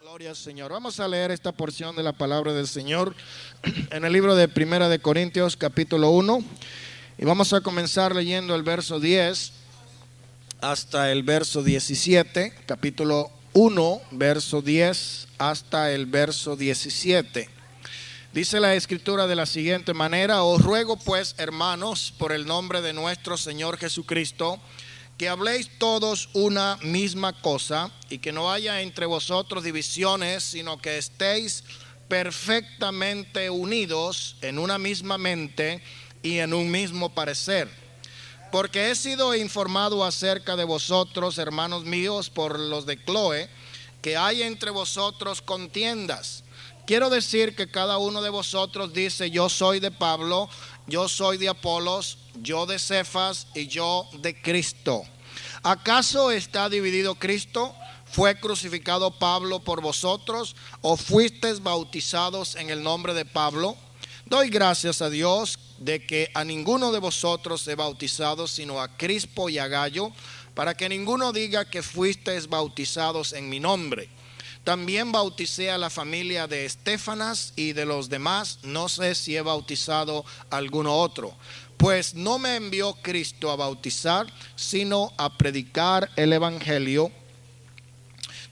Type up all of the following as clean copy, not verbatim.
Gloria al Señor. Vamos a leer esta porción de la palabra del Señor en el libro de Primera de Corintios, capítulo 1. Y vamos a comenzar leyendo el verso 10 hasta el verso 17. Capítulo 1, verso 10 hasta el verso 17. Dice la Escritura de la siguiente manera: os ruego pues, hermanos, por el nombre de nuestro Señor Jesucristo, que habléis todos una misma cosa y que no haya entre vosotros divisiones, sino que estéis perfectamente unidos en una misma mente y en un mismo parecer. Porque he sido informado acerca de vosotros, hermanos míos, por los de Cloe, que hay entre vosotros contiendas. Quiero decir que cada uno de vosotros dice: yo soy de Pablo, yo soy de Apolos, yo de Cefas y yo de Cristo. ¿Acaso está dividido Cristo? ¿Fue crucificado Pablo por vosotros? ¿O fuisteis bautizados en el nombre de Pablo? Doy gracias a Dios de que a ninguno de vosotros he bautizado, sino a Crispo y a Gallo, para que ninguno diga que fuisteis bautizados en mi nombre. También bauticé a la familia de Estéfanas y de los demás, no sé si he bautizado a alguno otro. Pues no me envió Cristo a bautizar, sino a predicar el evangelio,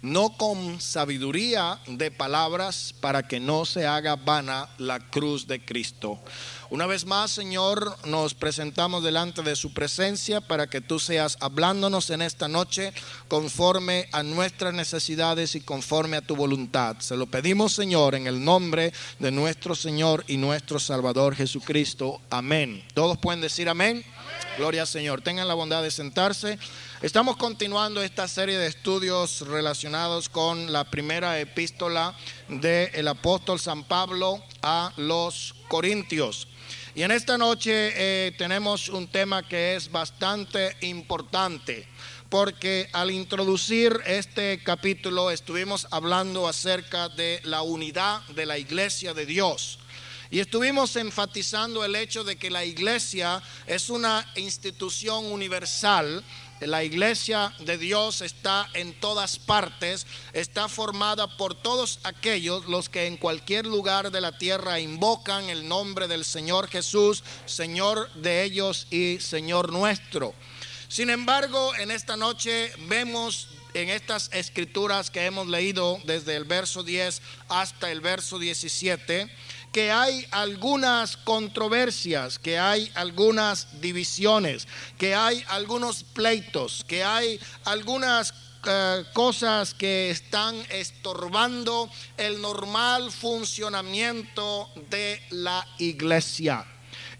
no con sabiduría de palabras, para que no se haga vana la cruz de Cristo. Una vez más, Señor, nos presentamos delante de su presencia para que tú seas hablándonos en esta noche conforme a nuestras necesidades y conforme a tu voluntad. Se lo pedimos, Señor, en el nombre de nuestro Señor y nuestro Salvador Jesucristo. Amén. ¿Todos pueden decir amén? Gloria al Señor. Tengan la bondad de sentarse. Estamos continuando esta serie de estudios relacionados con la primera epístola del apóstol San Pablo a los Corintios. Y en esta noche tenemos un tema que es bastante importante, porque al introducir este capítulo estuvimos hablando acerca de la unidad de la iglesia de Dios. Y estuvimos enfatizando el hecho de que la iglesia es una institución universal. La iglesia de Dios está en todas partes, está formada por todos aquellos los que en cualquier lugar de la tierra invocan el nombre del Señor Jesús, Señor de ellos y Señor nuestro. Sin embargo, en esta noche vemos en estas escrituras que hemos leído desde el verso 10 hasta el verso 17, que hay algunas controversias, que hay algunas divisiones, que hay algunos pleitos, que hay algunas cosas que están estorbando el normal funcionamiento de la iglesia.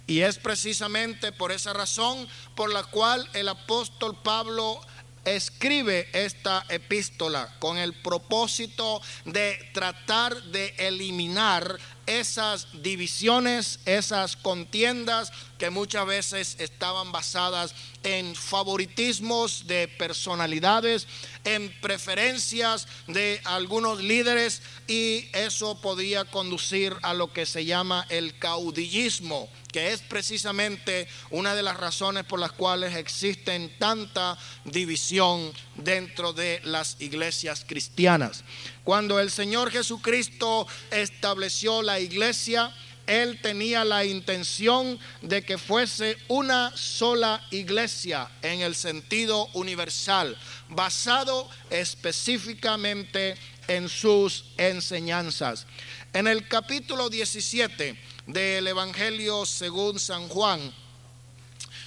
Y es precisamente por esa razón por la cual el apóstol Pablo escribe esta epístola, con el propósito de tratar de eliminar esas divisiones, esas contiendas que muchas veces estaban basadas en favoritismos de personalidades, en preferencias de algunos líderes, y eso podía conducir a lo que se llama el caudillismo, que es precisamente una de las razones por las cuales existen tanta división dentro de las iglesias cristianas. Cuando el Señor Jesucristo estableció la iglesia, Él tenía la intención de que fuese una sola iglesia en el sentido universal, basado específicamente en sus enseñanzas. En el capítulo 17 del Evangelio según San Juan,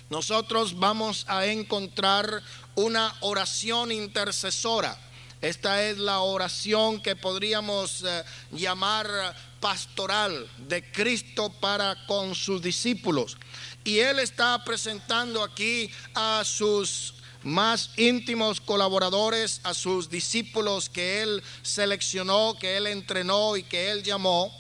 nosotros vamos a encontrar una oración intercesora. Esta es la oración que podríamos llamar pastoral de Cristo para con sus discípulos. Y Él está presentando aquí a sus más íntimos colaboradores, a sus discípulos que Él seleccionó, que Él entrenó y que Él llamó.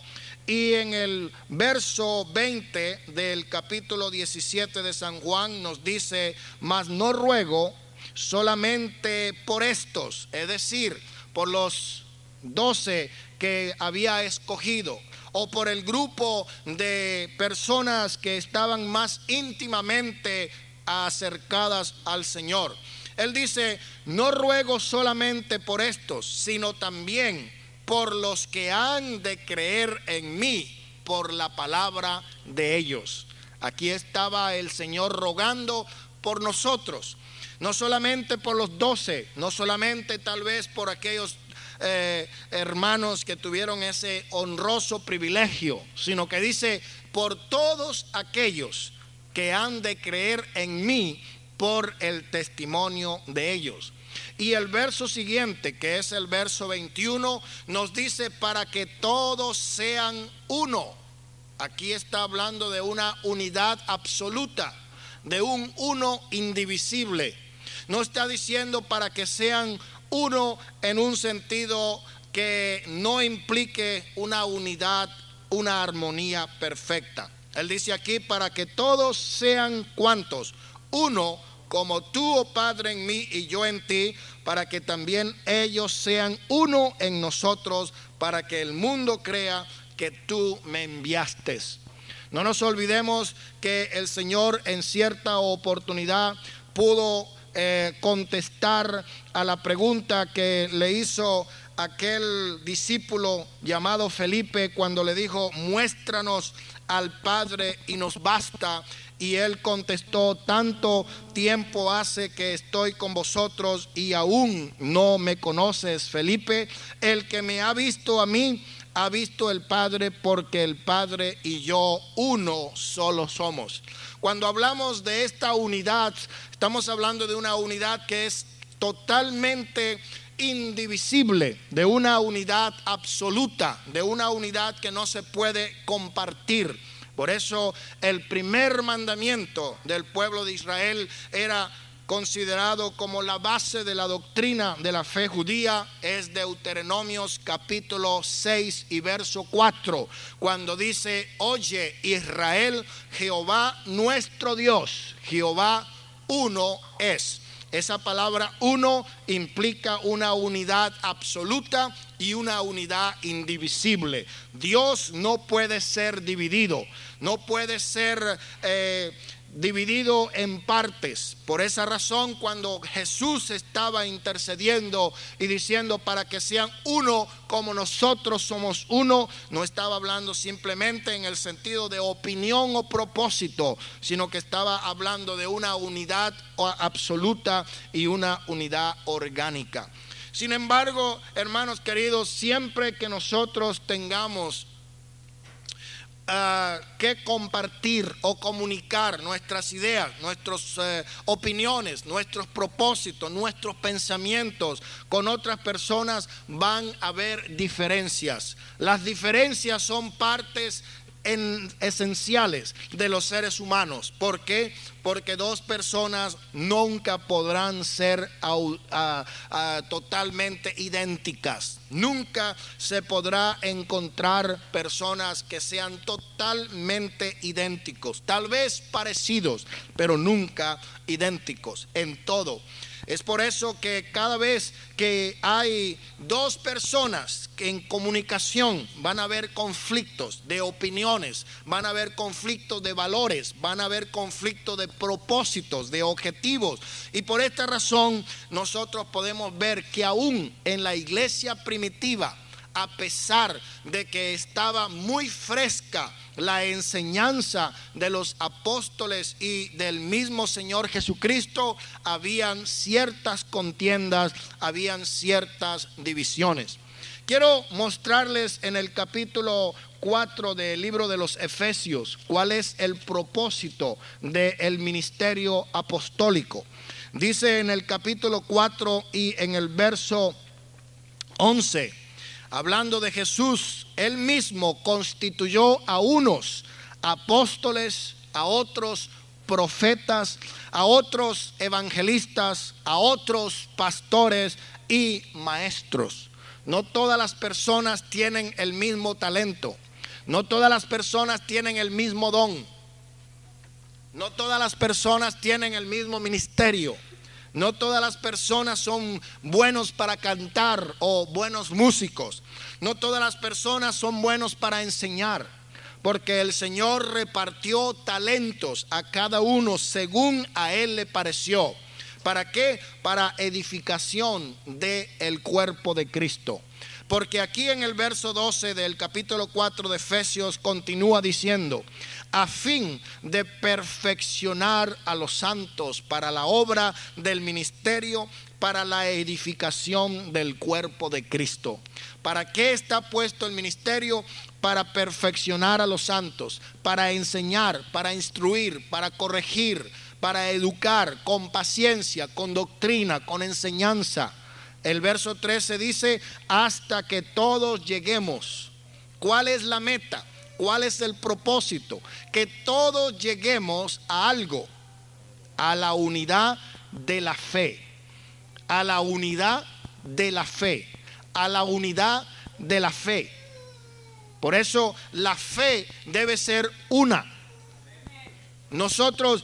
Y en el verso 20 del capítulo 17 de San Juan nos dice: mas no ruego solamente por estos, es decir, por los 12 que había escogido, o por el grupo de personas que estaban más íntimamente acercadas al Señor. Él dice: no ruego solamente por estos, sino también por los que han de creer en mí por la palabra de ellos. Aquí estaba el Señor rogando por nosotros, no solamente por los 12, no solamente tal vez por aquellos hermanos que tuvieron ese honroso privilegio, sino que dice por todos aquellos que han de creer en mí por el testimonio de ellos. Y el verso siguiente, que es el verso 21, nos dice para que todos sean uno. Aquí está hablando de una unidad absoluta, de un uno indivisible. No está diciendo para que sean uno en un sentido que no implique una unidad, una armonía perfecta. Él dice aquí para que todos sean ¿cuántos? Uno, como tú, oh Padre, en mí y yo en ti, para que también ellos sean uno en nosotros, para que el mundo crea que tú me enviaste. No nos olvidemos que el Señor en cierta oportunidad pudo contestar a la pregunta que le hizo aquel discípulo llamado Felipe cuando le dijo: muéstranos al Padre y nos basta. Y él contestó: tanto tiempo hace que estoy con vosotros y aún no me conoces, Felipe. El que me ha visto a mí ha visto el Padre, porque el Padre y yo uno solo somos. Cuando hablamos de esta unidad, estamos hablando de una unidad que es totalmente indivisible, de una unidad absoluta, de una unidad que no se puede compartir. Por eso el primer mandamiento del pueblo de Israel era considerado como la base de la doctrina de la fe judía. Es Deuteronomios capítulo 6 y verso 4, cuando dice: oye Israel, Jehová nuestro Dios, Jehová uno es. Esa palabra uno implica una unidad absoluta y una unidad indivisible. Dios no puede ser dividido, no puede ser dividido en partes. Por esa razón, cuando Jesús estaba intercediendo y diciendo para que sean uno como nosotros somos uno, no estaba hablando simplemente en el sentido de opinión o propósito, sino que estaba hablando de una unidad absoluta y una unidad orgánica. Sin embargo, hermanos queridos, siempre que nosotros tengamos que compartir o comunicar nuestras ideas, nuestras opiniones, nuestros propósitos, nuestros pensamientos con otras personas, van a haber diferencias. Las diferencias son partes esenciales de los seres humanos. ¿Por qué? Porque dos personas nunca podrán ser totalmente idénticas. Nunca se podrá encontrar personas que sean totalmente idénticos. Tal vez parecidos, pero nunca idénticos en todo. Es por eso que cada vez que hay dos personas que en comunicación, van a haber conflictos de opiniones, van a haber conflictos de valores, van a haber conflictos de propósitos, de objetivos. Y por esta razón nosotros podemos ver que aún en la iglesia primitiva, a pesar de que estaba muy fresca la enseñanza de los apóstoles y del mismo Señor Jesucristo, habían ciertas contiendas, habían ciertas divisiones. Quiero mostrarles en el capítulo 4 del libro de los Efesios cuál es el propósito del ministerio apostólico. Dice en el capítulo 4 y en el verso 11, hablando de Jesús: él mismo constituyó a unos apóstoles, a otros profetas, a otros evangelistas, a otros pastores y maestros. No todas las personas tienen el mismo talento, no todas las personas tienen el mismo don, no todas las personas tienen el mismo ministerio. No todas las personas son buenos para cantar o buenos músicos. No todas las personas son buenos para enseñar, porque el Señor repartió talentos a cada uno según a él le pareció. ¿Para qué? Para edificación del cuerpo de Cristo. Porque aquí en el verso 12 del capítulo 4 de Efesios continúa diciendo: a fin de perfeccionar a los santos para la obra del ministerio, para la edificación del cuerpo de Cristo. ¿Para qué está puesto el ministerio? Para perfeccionar a los santos, para enseñar, para instruir, para corregir, para educar con paciencia, con doctrina, con enseñanza. El verso 13 dice: hasta que todos lleguemos. ¿Cuál es la meta? ¿Cuál es el propósito? Que todos lleguemos a algo: a la unidad de la fe, a la unidad de la fe, a la unidad de la fe. Por eso la fe debe ser una. Nosotros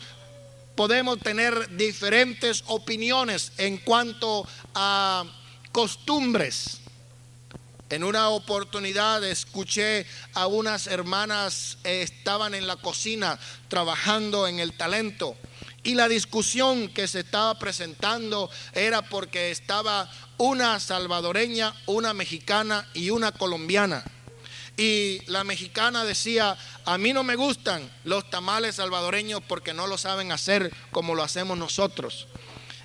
podemos tener diferentes opiniones en cuanto a costumbres. En una oportunidad escuché a unas hermanas, estaban en la cocina trabajando en el talento, y la discusión que se estaba presentando era porque estaba una salvadoreña, una mexicana y una colombiana. Y la mexicana decía: a mí no me gustan los tamales salvadoreños porque no lo saben hacer como lo hacemos nosotros.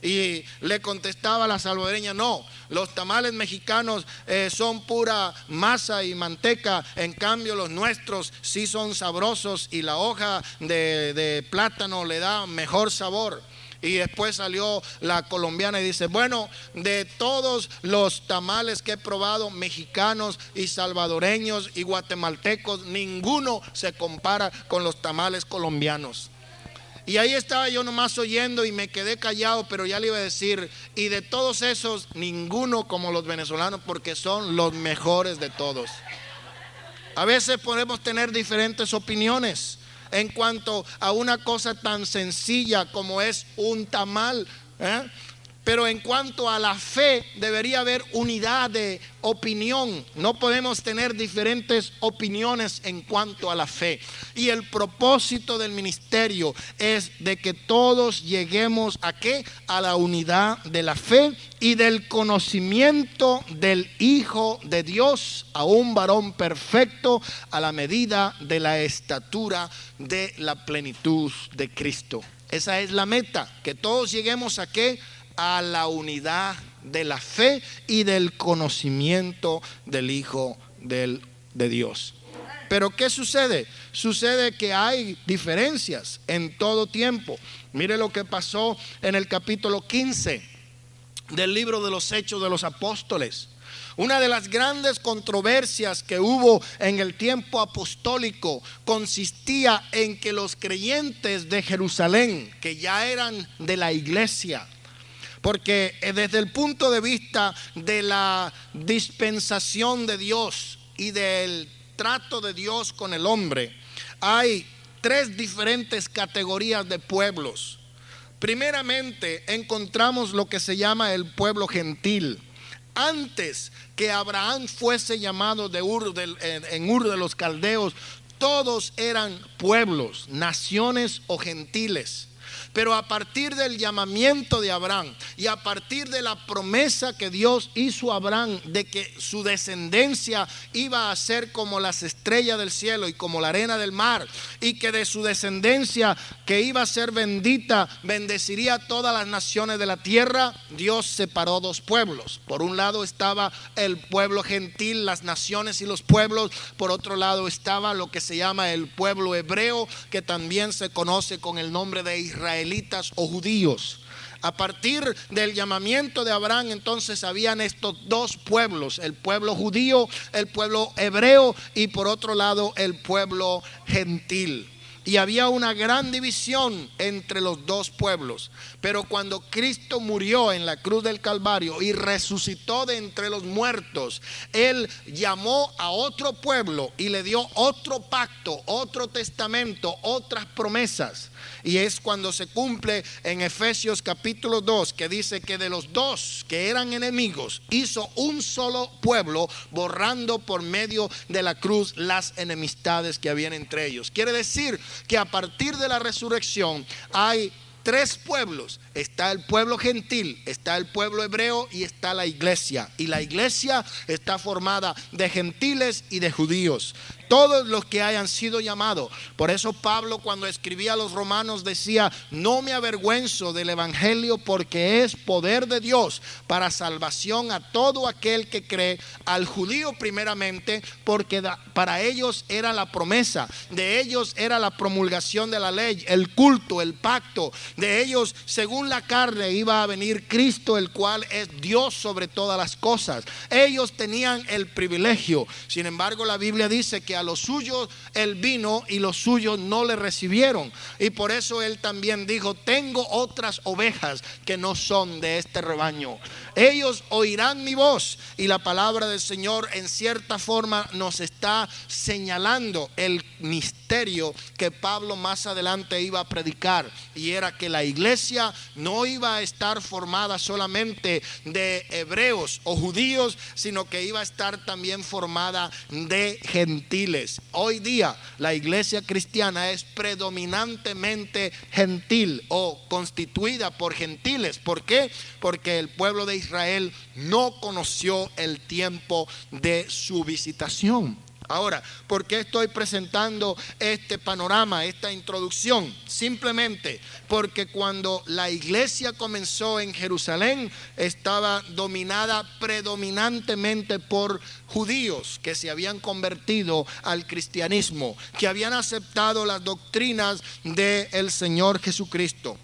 Y le contestaba la salvadoreña: no, los tamales mexicanos son pura masa y manteca, en cambio los nuestros sí son sabrosos y la hoja de plátano le da mejor sabor. Y después salió la colombiana y dice: bueno, de todos los tamales que he probado, mexicanos y salvadoreños y guatemaltecos, ninguno se compara con los tamales colombianos. Y ahí estaba yo nomás oyendo y me quedé callado, pero ya le iba a decir: y de todos esos, ninguno como los venezolanos, porque son los mejores de todos. A veces podemos tener diferentes opiniones en cuanto a una cosa tan sencilla como es un tamal, pero en cuanto a la fe debería haber unidad de opinión. No podemos tener diferentes opiniones en cuanto a la fe. Y el propósito del ministerio es de que todos lleguemos ¿a qué? A la unidad de la fe y del conocimiento del Hijo de Dios, a un varón perfecto, a la medida de la estatura de la plenitud de Cristo. Esa es la meta, que todos lleguemos ¿a qué? A la unidad de la fe y del conocimiento del Hijo de Dios. Pero ¿qué sucede? Sucede que hay diferencias en todo tiempo. Mire lo que pasó en el capítulo 15 del libro de los Hechos de los Apóstoles. Una de las grandes controversias que hubo en el tiempo apostólico consistía en que los creyentes de Jerusalén, que ya eran de la iglesia, porque desde el punto de vista de la dispensación de Dios y del trato de Dios con el hombre, hay tres diferentes categorías de pueblos. Primeramente encontramos lo que se llama el pueblo gentil. Antes que Abraham fuese llamado en Ur de los Caldeos, todos eran pueblos, naciones o gentiles. Pero a partir del llamamiento de Abraham y a partir de la promesa que Dios hizo a Abraham de que su descendencia iba a ser como las estrellas del cielo y como la arena del mar, y que de su descendencia que iba a ser bendita, bendeciría a todas las naciones de la tierra, Dios separó dos pueblos. Por un lado estaba el pueblo gentil, las naciones y los pueblos. Por otro lado estaba lo que se llama el pueblo hebreo, que también se conoce con el nombre de israelitas o judíos. A partir del llamamiento de Abraham, entonces habían estos dos pueblos: el pueblo judío, el pueblo hebreo, y por otro lado el pueblo gentil. Y había una gran división entre los dos pueblos. Pero cuando Cristo murió en la cruz del Calvario y resucitó de entre los muertos, Él llamó a otro pueblo y le dio otro pacto, otro testamento, otras promesas. Y es cuando se cumple en Efesios capítulo 2, que dice que de los dos que eran enemigos hizo un solo pueblo, borrando por medio de la cruz las enemistades que habían entre ellos. Quiere decir que a partir de la resurrección hay tres pueblos. Está el pueblo gentil, está el pueblo hebreo y está la iglesia. Y la iglesia está formada de gentiles y de judíos. Todos los que hayan sido llamados. Por eso Pablo, cuando escribía a los romanos, decía: no me avergüenzo del evangelio, porque es poder de Dios para salvación a todo aquel que cree, al judío primeramente, porque para ellos era la promesa, de ellos era la promulgación de la ley, el culto, el pacto. De ellos, según la carne, iba a venir Cristo, el cual es Dios sobre todas las cosas. Ellos tenían el privilegio. Sin embargo, la Biblia dice que a los suyos él vino y los suyos no le recibieron. Y por eso él también dijo: tengo otras ovejas que no son de este rebaño. Ellos oirán mi voz. Y la palabra del Señor en cierta forma nos está señalando el misterio que Pablo más adelante iba a predicar. Y era que la iglesia no iba a estar formada solamente de hebreos o judíos, sino que iba a estar también formada de gentiles. Hoy día la iglesia cristiana es predominantemente gentil o constituida por gentiles. ¿Por qué? Porque el pueblo de Israel no conoció el tiempo de su visitación. Ahora, ¿por qué estoy presentando este panorama, esta introducción? Simplemente porque cuando la iglesia comenzó en Jerusalén, estaba dominada predominantemente por judíos que se habían convertido al cristianismo, que habían aceptado las doctrinas del Señor Jesucristo.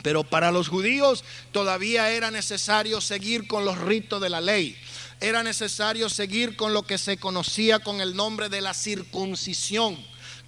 Pero para los judíos todavía era necesario seguir con los ritos de la ley. Era necesario seguir con lo que se conocía con el nombre de la circuncisión,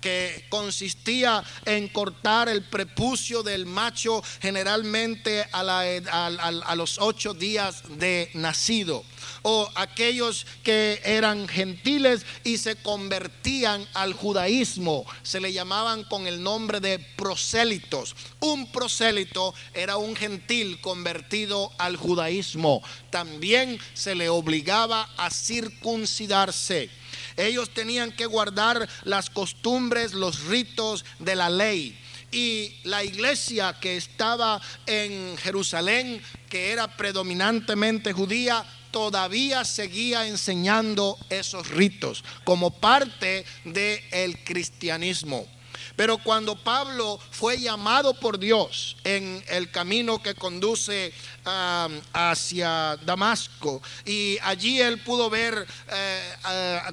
que consistía en cortar el prepucio del macho generalmente a los 8 días de nacido. O aquellos que eran gentiles y se convertían al judaísmo, se le llamaban con el nombre de prosélitos. Un prosélito era un gentil convertido al judaísmo. También se le obligaba a circuncidarse. Ellos tenían que guardar las costumbres, los ritos de la ley. Y la iglesia que estaba en Jerusalén, que era predominantemente judía, todavía seguía enseñando esos ritos como parte del cristianismo. Pero cuando Pablo fue llamado por Dios en el camino que conduce hacia Damasco, y allí él pudo ver,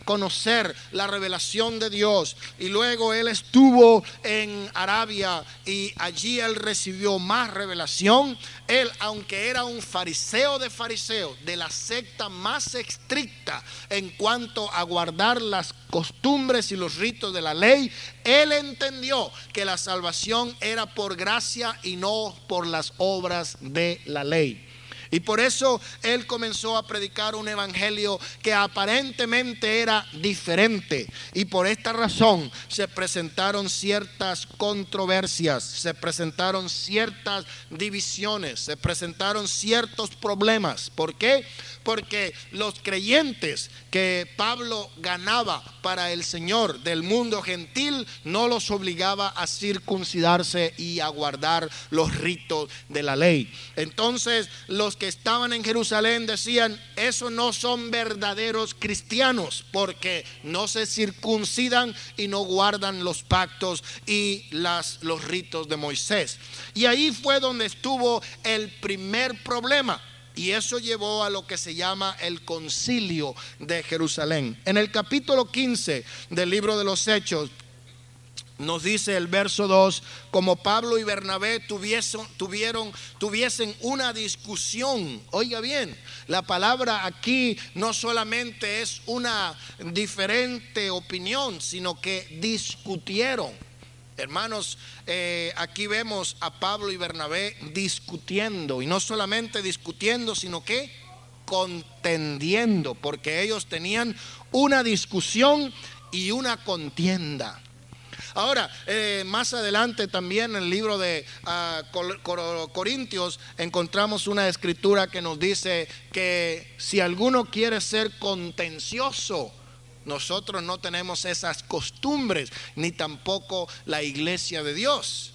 conocer la revelación de Dios, y luego él estuvo en Arabia y allí él recibió más revelación. Él, aunque era un fariseo de fariseos, de la secta más estricta en cuanto a guardar las costumbres y los ritos de la ley, él entendió que la salvación era por gracia y no por las obras de la ley. Y por eso él comenzó a predicar un evangelio que aparentemente era diferente. Y por esta razón se presentaron ciertas controversias, se presentaron ciertas divisiones, se presentaron ciertos problemas. ¿Por qué? Porque los creyentes que Pablo ganaba para el Señor del mundo gentil no los obligaba a circuncidarse y a guardar los ritos de la ley. Entonces los que estaban en Jerusalén decían: esos no son verdaderos cristianos, porque no se circuncidan y no guardan los pactos y los ritos de Moisés. Y ahí fue donde estuvo el primer problema. Y eso llevó a lo que se llama el Concilio de Jerusalén. En el capítulo 15 del libro de los Hechos, nos dice el verso 2: como Pablo y Bernabé tuviesen una discusión. Oiga bien, la palabra aquí no solamente es una diferente opinión, sino que discutieron. Hermanos, aquí vemos a Pablo y Bernabé discutiendo, y no solamente discutiendo, sino que contendiendo, porque ellos tenían una discusión y una contienda. Ahora, más adelante también en el libro de Corintios encontramos una escritura que nos dice que si alguno quiere ser contencioso, nosotros no tenemos esas costumbres, ni tampoco la iglesia de Dios.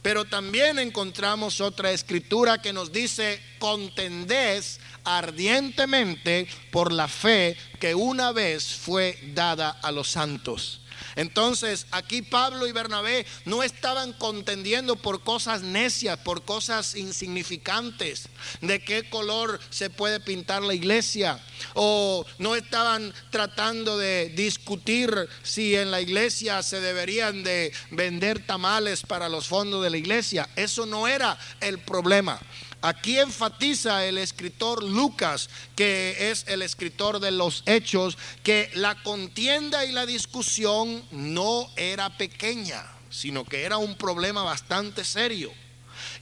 Pero también encontramos otra escritura que nos dice: contended ardientemente por la fe que una vez fue dada a los santos. Entonces aquí Pablo y Bernabé no estaban contendiendo por cosas necias, por cosas insignificantes, de qué color se puede pintar la iglesia, o no estaban tratando de discutir si en la iglesia se deberían de vender tamales para los fondos de la iglesia. Eso no era el problema. Aquí enfatiza el escritor Lucas, que es el escritor de los Hechos, que la contienda y la discusión no era pequeña, sino que era un problema bastante serio.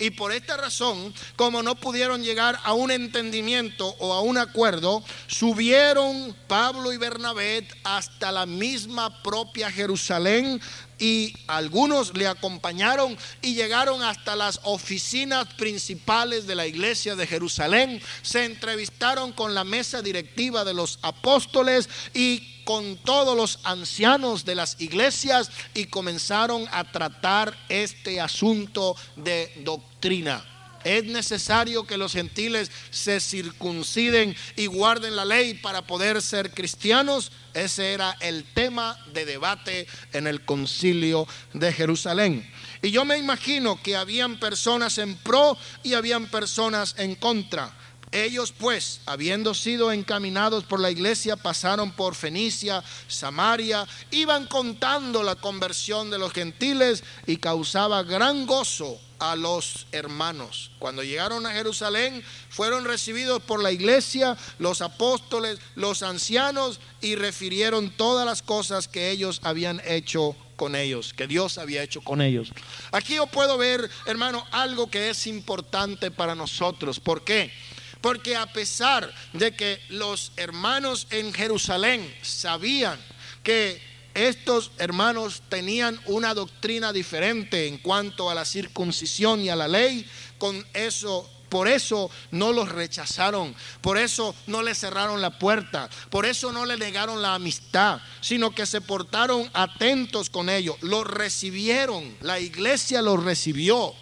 Y por esta razón, como no pudieron llegar a un entendimiento o a un acuerdo, subieron Pablo y Bernabé hasta la misma propia Jerusalén, y algunos le acompañaron y llegaron hasta las oficinas principales de la iglesia de Jerusalén. Se entrevistaron con la mesa directiva de los apóstoles y con todos los ancianos de las iglesias, y comenzaron a tratar este asunto de doctrina. Es necesario que los gentiles se circunciden y guarden la ley para poder ser cristianos. Ese era el tema de debate en el concilio de Jerusalén. Y yo me imagino que habían personas en pro y habían personas en contra. Ellos pues, habiendo sido encaminados por la iglesia, pasaron por Fenicia, Samaria, iban contando la conversión de los gentiles, y causaba gran gozo a los hermanos. Cuando llegaron a Jerusalén, fueron recibidos por la iglesia, los apóstoles, los ancianos, y refirieron todas las cosas que ellos habían hecho con ellos, que Dios había hecho con ellos. Aquí yo puedo ver, hermano, algo que es importante para nosotros. ¿Por qué? Porque a pesar de que los hermanos en Jerusalén sabían que estos hermanos tenían una doctrina diferente en cuanto a la circuncisión y a la ley, por eso no los rechazaron, por eso no le cerraron la puerta, por eso no le negaron la amistad, sino que se portaron atentos con ellos, los recibieron, la iglesia los recibió.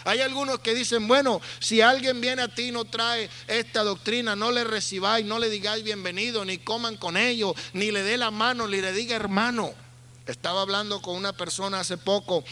Hay algunos que dicen: bueno, si alguien viene a ti y no trae esta doctrina, no le recibáis, no le digáis bienvenido, ni coman con ellos, ni le dé la mano, ni le diga hermano. Estaba hablando con una persona hace poco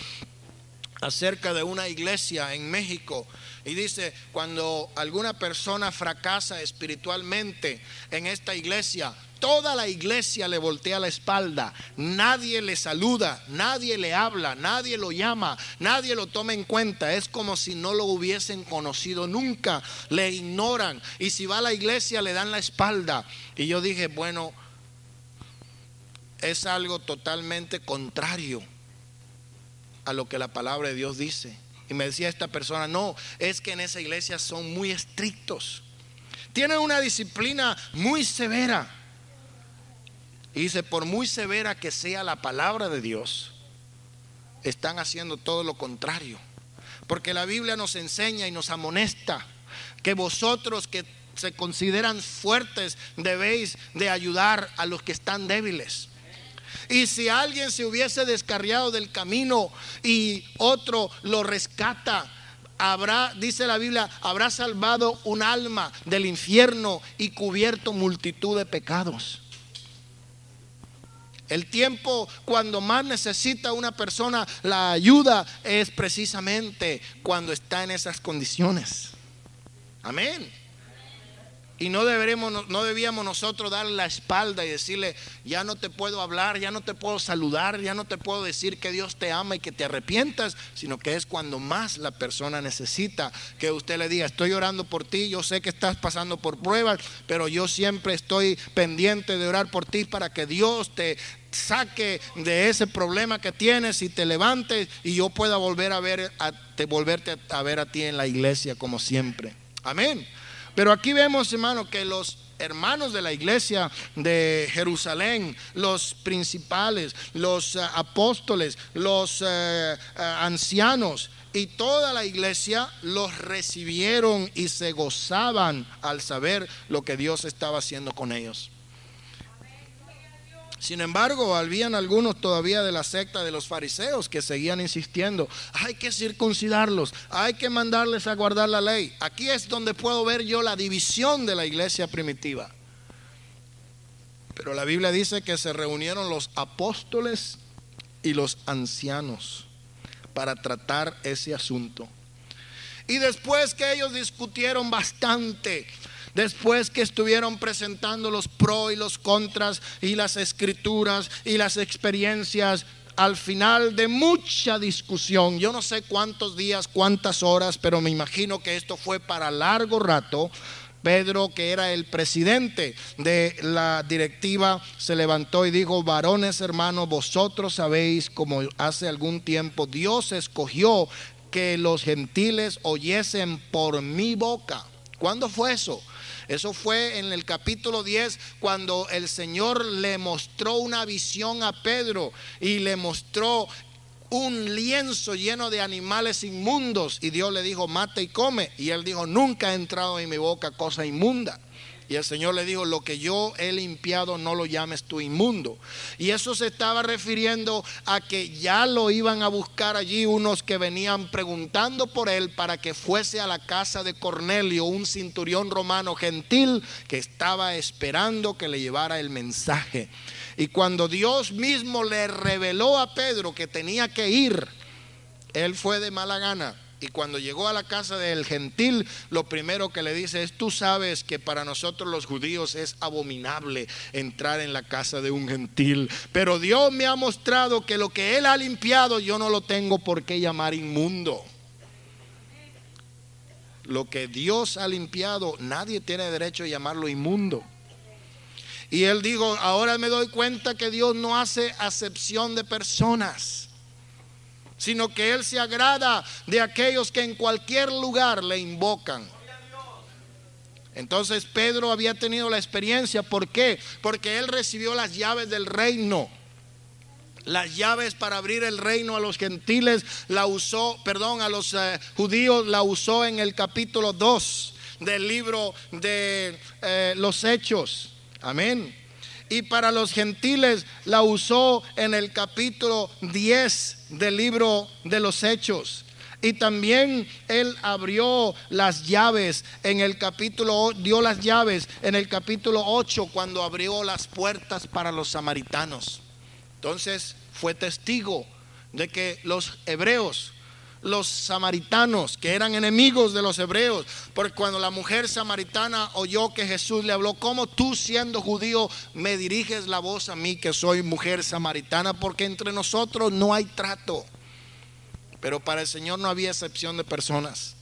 acerca de una iglesia en México, y dice: cuando alguna persona fracasa espiritualmente en esta iglesia, toda la iglesia le voltea la espalda, nadie le saluda, nadie le habla, nadie lo llama, nadie lo toma en cuenta. Es como si no lo hubiesen conocido nunca, le ignoran, y si va a la iglesia le dan la espalda. Y yo dije: bueno, es algo totalmente contrario a lo que la palabra de Dios dice. Y me decía esta persona: no, es que en esa iglesia son muy estrictos, tienen una disciplina muy severa. Y dice: por muy severa que sea la palabra de Dios, están haciendo todo lo contrario. Porque la Biblia nos enseña y nos amonesta que vosotros que se consideran fuertes debéis de ayudar a los que están débiles. Y si alguien se hubiese descarriado del camino y otro lo rescata, dice la Biblia, habrá salvado un alma del infierno y cubierto multitud de pecados. El tiempo cuando más necesita una persona la ayuda es precisamente cuando está en esas condiciones. Amén. Y no debíamos nosotros darle la espalda y decirle: ya no te puedo hablar, ya no te puedo saludar, ya no te puedo decir que Dios te ama y que te arrepientas, sino que es cuando más la persona necesita que usted le diga: estoy orando por ti, yo sé que estás pasando por pruebas, pero yo siempre estoy pendiente de orar por ti para que Dios te saque de ese problema que tienes y te levantes, y yo pueda volverte a ver a ti en la iglesia como siempre. Amén. Pero aquí vemos, hermano, que los hermanos de la iglesia de Jerusalén, los principales, los apóstoles, los ancianos y toda la iglesia los recibieron y se gozaban al saber lo que Dios estaba haciendo con ellos. Sin embargo, habían algunos todavía de la secta de los fariseos que seguían insistiendo: hay que circuncidarlos, hay que mandarles a guardar la ley. Aquí es donde puedo ver yo la división de la iglesia primitiva. Pero la Biblia dice que se reunieron los apóstoles y los ancianos para tratar ese asunto. Y después que ellos discutieron bastante, después que estuvieron presentando los pros y los contras y las escrituras y las experiencias, al final de mucha discusión, yo no sé cuántos días, cuántas horas, pero me imagino que esto fue para largo rato, Pedro, que era el presidente de la directiva, se levantó y dijo: varones hermanos, vosotros sabéis como hace algún tiempo Dios escogió que los gentiles oyesen por mi boca. ¿Cuándo fue eso? Eso fue en el capítulo 10, cuando el Señor le mostró una visión a Pedro y le mostró un lienzo lleno de animales inmundos, y Dios le dijo: mata y come. Y él dijo: nunca ha entrado en mi boca cosa inmunda. Y el Señor le dijo: lo que yo he limpiado no lo llames tú inmundo. Y eso se estaba refiriendo a que ya lo iban a buscar allí unos que venían preguntando por él para que fuese a la casa de Cornelio, un centurión romano gentil que estaba esperando que le llevara el mensaje. Y cuando Dios mismo le reveló a Pedro que tenía que ir, él fue de mala gana. Y cuando llegó a la casa del gentil, lo primero que le dice es: tú sabes que para nosotros los judíos es abominable entrar en la casa de un gentil, pero Dios me ha mostrado que lo que Él ha limpiado yo no lo tengo por qué llamar inmundo. Lo que Dios ha limpiado, nadie tiene derecho a llamarlo inmundo. Y él dijo: ahora me doy cuenta que Dios no hace acepción de personas, sino que Él se agrada de aquellos que en cualquier lugar le invocan. Entonces Pedro había tenido la experiencia. ¿Por qué? Porque él recibió las llaves del reino. Las llaves para abrir el reino a los gentiles la usó, a los judíos la usó en el capítulo 2 del libro de los Hechos. Amén. Y para los gentiles la usó en el capítulo 10 del libro de los Hechos. Y también él abrió las llaves en el capítulo, dio las llaves en el capítulo 8 cuando abrió las puertas para los samaritanos. Entonces fue testigo de que los hebreos, los samaritanos, que eran enemigos de los hebreos, porque cuando la mujer samaritana oyó que Jesús le habló: ¿cómo tú, siendo judío, me diriges la voz a mí que soy mujer samaritana? Porque entre nosotros no hay trato. Pero para el Señor no había excepción de personas.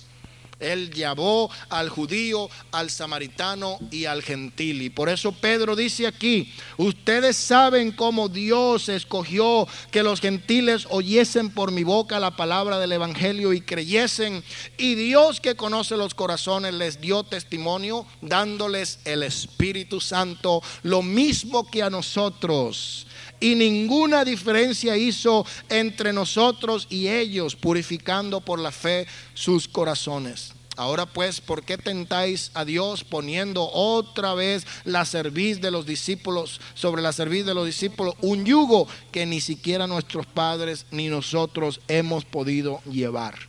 Él llamó al judío, al samaritano y al gentil. Y por eso Pedro dice aquí: ustedes saben cómo Dios escogió que los gentiles oyesen por mi boca la palabra del evangelio y creyesen. Y Dios, que conoce los corazones, les dio testimonio dándoles el Espíritu Santo, lo mismo que a nosotros. Y ninguna diferencia hizo entre nosotros y ellos, purificando por la fe sus corazones. Ahora pues, ¿por qué tentáis a Dios poniendo otra vez la cerviz de los discípulos, sobre la cerviz de los discípulos, un yugo que ni siquiera nuestros padres ni nosotros hemos podido llevar?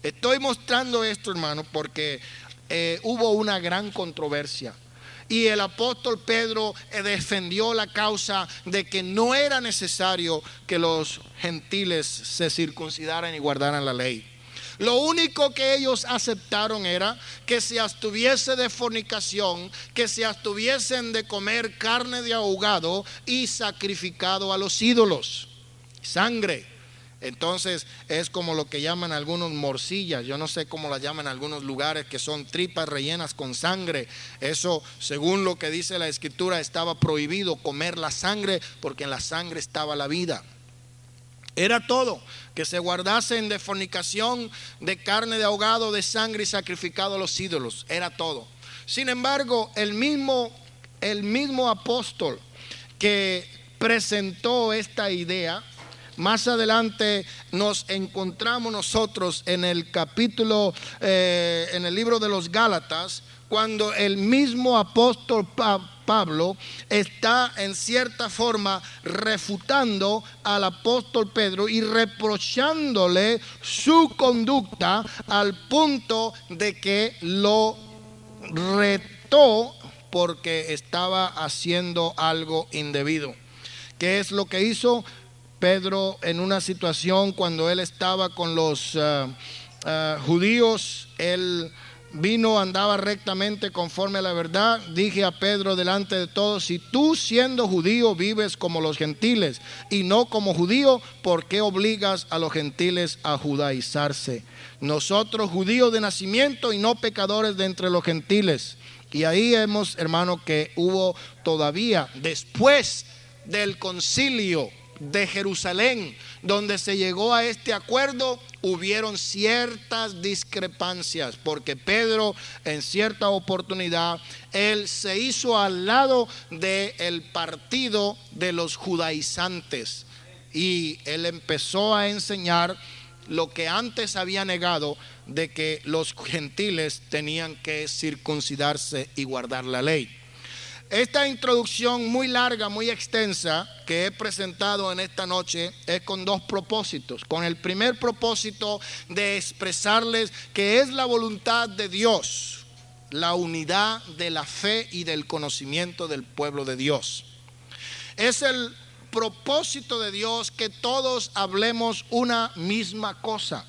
Estoy mostrando esto, hermano, porque hubo una gran controversia. Y el apóstol Pedro defendió la causa de que no era necesario que los gentiles se circuncidaran y guardaran la ley. Lo único que ellos aceptaron era que se abstuviese de fornicación, que se abstuviesen de comer carne de ahogado y sacrificado a los ídolos, sangre. Entonces es como lo que llaman algunos morcillas, yo no sé cómo la llaman en algunos lugares, que son tripas rellenas con sangre. Eso, según lo que dice la escritura, estaba prohibido comer la sangre, porque en la sangre estaba la vida. Era todo, que se guardasen de fornicación, de carne de ahogado, de sangre y sacrificado a los ídolos. Era todo. Sin embargo, el mismo apóstol que presentó esta idea, más adelante nos encontramos nosotros en el capítulo, en el libro de los Gálatas, cuando el mismo apóstol Pablo está en cierta forma refutando al apóstol Pedro y reprochándole su conducta al punto de que lo retó porque estaba haciendo algo indebido. ¿Qué es lo que hizo Pedro en una situación cuando él estaba con los judíos? Él vino, andaba rectamente conforme a la verdad. Dije a Pedro delante de todos: si tú, siendo judío, vives como los gentiles y no como judío, ¿por qué obligas a los gentiles a judaizarse? Nosotros, judíos de nacimiento y no pecadores de entre los gentiles. Y ahí vemos, hermano, que hubo todavía, después del concilio de Jerusalén, donde se llegó a este acuerdo, hubieron ciertas discrepancias, porque Pedro en cierta oportunidad, él se hizo al lado del partido de los judaizantes, y él empezó a enseñar lo que antes había negado, de que los gentiles tenían que circuncidarse y guardar la ley. Esta introducción muy larga, muy extensa, que he presentado en esta noche, es con dos propósitos. Con el primer propósito de expresarles que es la voluntad de Dios, la unidad de la fe y del conocimiento del pueblo de Dios. Es el propósito de Dios que todos hablemos una misma cosa.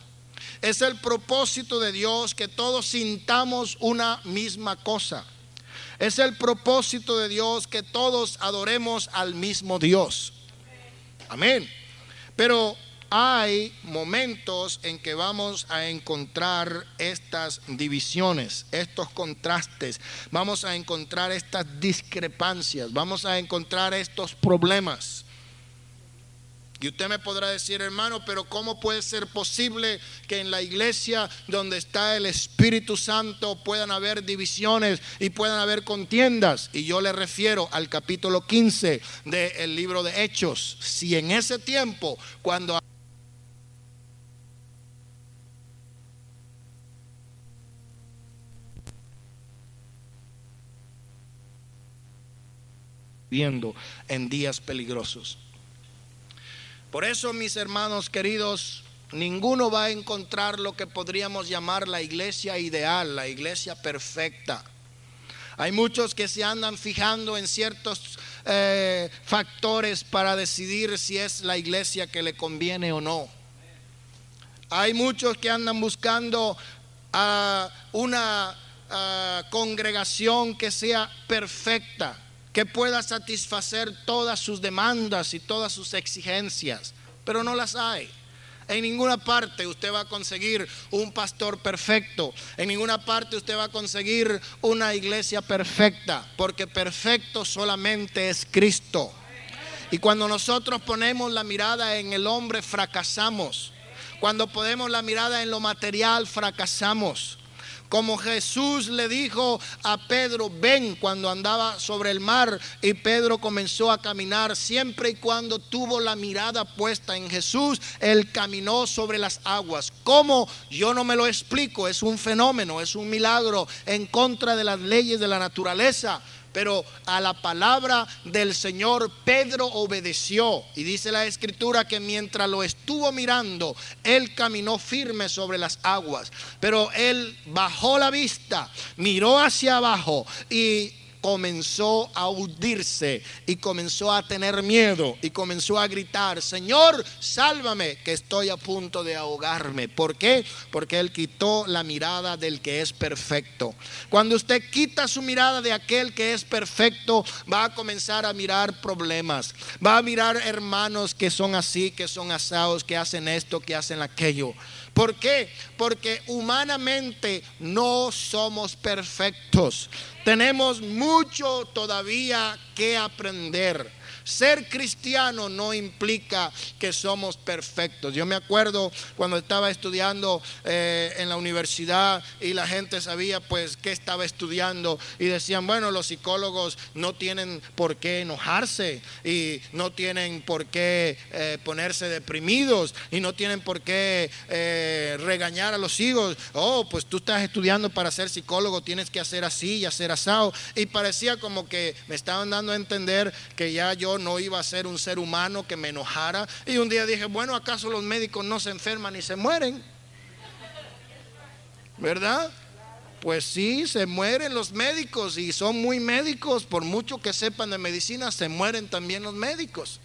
Es el propósito de Dios que todos sintamos una misma cosa. Es el propósito de Dios que todos adoremos al mismo Dios. Amén. Pero hay momentos en que vamos a encontrar estas divisiones, estos contrastes, vamos a encontrar estas discrepancias, vamos a encontrar estos problemas. Y usted me podrá decir: hermano, pero ¿cómo puede ser posible que en la iglesia donde está el Espíritu Santo puedan haber divisiones y puedan haber contiendas? Y yo le refiero al capítulo 15 del libro de Hechos. Si en ese tiempo, cuando viviendo en días peligrosos. Por eso, mis hermanos queridos, ninguno va a encontrar lo que podríamos llamar la iglesia ideal, la iglesia perfecta. Hay muchos que se andan fijando en ciertos factores para decidir si es la iglesia que le conviene o no. Hay muchos que andan buscando una congregación que sea perfecta, que pueda satisfacer todas sus demandas y todas sus exigencias, pero no las hay. En ninguna parte usted va a conseguir un pastor perfecto, en ninguna parte usted va a conseguir una iglesia perfecta, porque perfecto solamente es Cristo. Y cuando nosotros ponemos la mirada en el hombre, fracasamos. Cuando ponemos la mirada en lo material, fracasamos. Como Jesús le dijo a Pedro: ven, cuando andaba sobre el mar, y Pedro comenzó a caminar. Siempre y cuando tuvo la mirada puesta en Jesús, él caminó sobre las aguas. ¿Cómo? Yo no me lo explico. Es un fenómeno, es un milagro en contra de las leyes de la naturaleza. Pero a la palabra del Señor Pedro obedeció, y dice la Escritura que mientras lo estuvo mirando, él caminó firme sobre las aguas. Pero él bajó la vista, miró hacia abajo y comenzó a hundirse, y comenzó a tener miedo, y comenzó a gritar: Señor, sálvame, que estoy a punto de ahogarme. ¿Por qué? Porque él quitó la mirada del que es perfecto. Cuando usted quita su mirada de aquel que es perfecto, va a comenzar a mirar problemas, va a mirar hermanos que son así, que son asados, que hacen esto, que hacen aquello. ¿Por qué? Porque humanamente no somos perfectos. Tenemos mucho todavía que aprender. Ser cristiano no implica que somos perfectos. Yo me acuerdo cuando estaba estudiando en la universidad y la gente sabía pues qué estaba estudiando y decían, bueno, los psicólogos no tienen por qué enojarse y no tienen por qué ponerse deprimidos y no tienen por qué regañar a los hijos. Oh, pues tú estás estudiando para ser psicólogo, tienes que hacer así y hacer asado. Y parecía como que me estaban dando a entender que ya yo no iba a ser un ser humano que me enojara. Y un día dije, bueno, ¿acaso los médicos no se enferman y se mueren? ¿Verdad? Pues sí, se mueren los médicos y son muy médicos. Por mucho que sepan de medicina, se mueren también los médicos.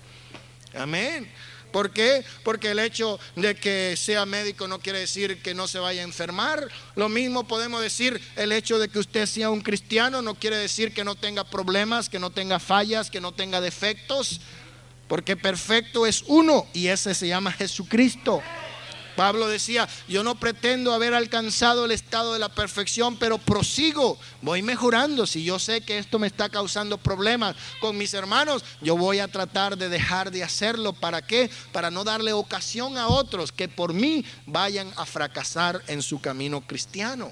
Amén. ¿Por qué? Porque el hecho de que sea médico no quiere decir que no se vaya a enfermar. Lo mismo podemos decir, el hecho de que usted sea un cristiano no quiere decir que no tenga problemas, que no tenga fallas, que no tenga defectos. Porque perfecto es uno y ese se llama Jesucristo. Pablo decía, yo no pretendo haber alcanzado el estado de la perfección, pero prosigo, voy mejorando. Si yo sé que esto me está causando problemas con mis hermanos, yo voy a tratar de dejar de hacerlo. ¿Para qué? Para no darle ocasión a otros que por mí vayan a fracasar en su camino cristiano.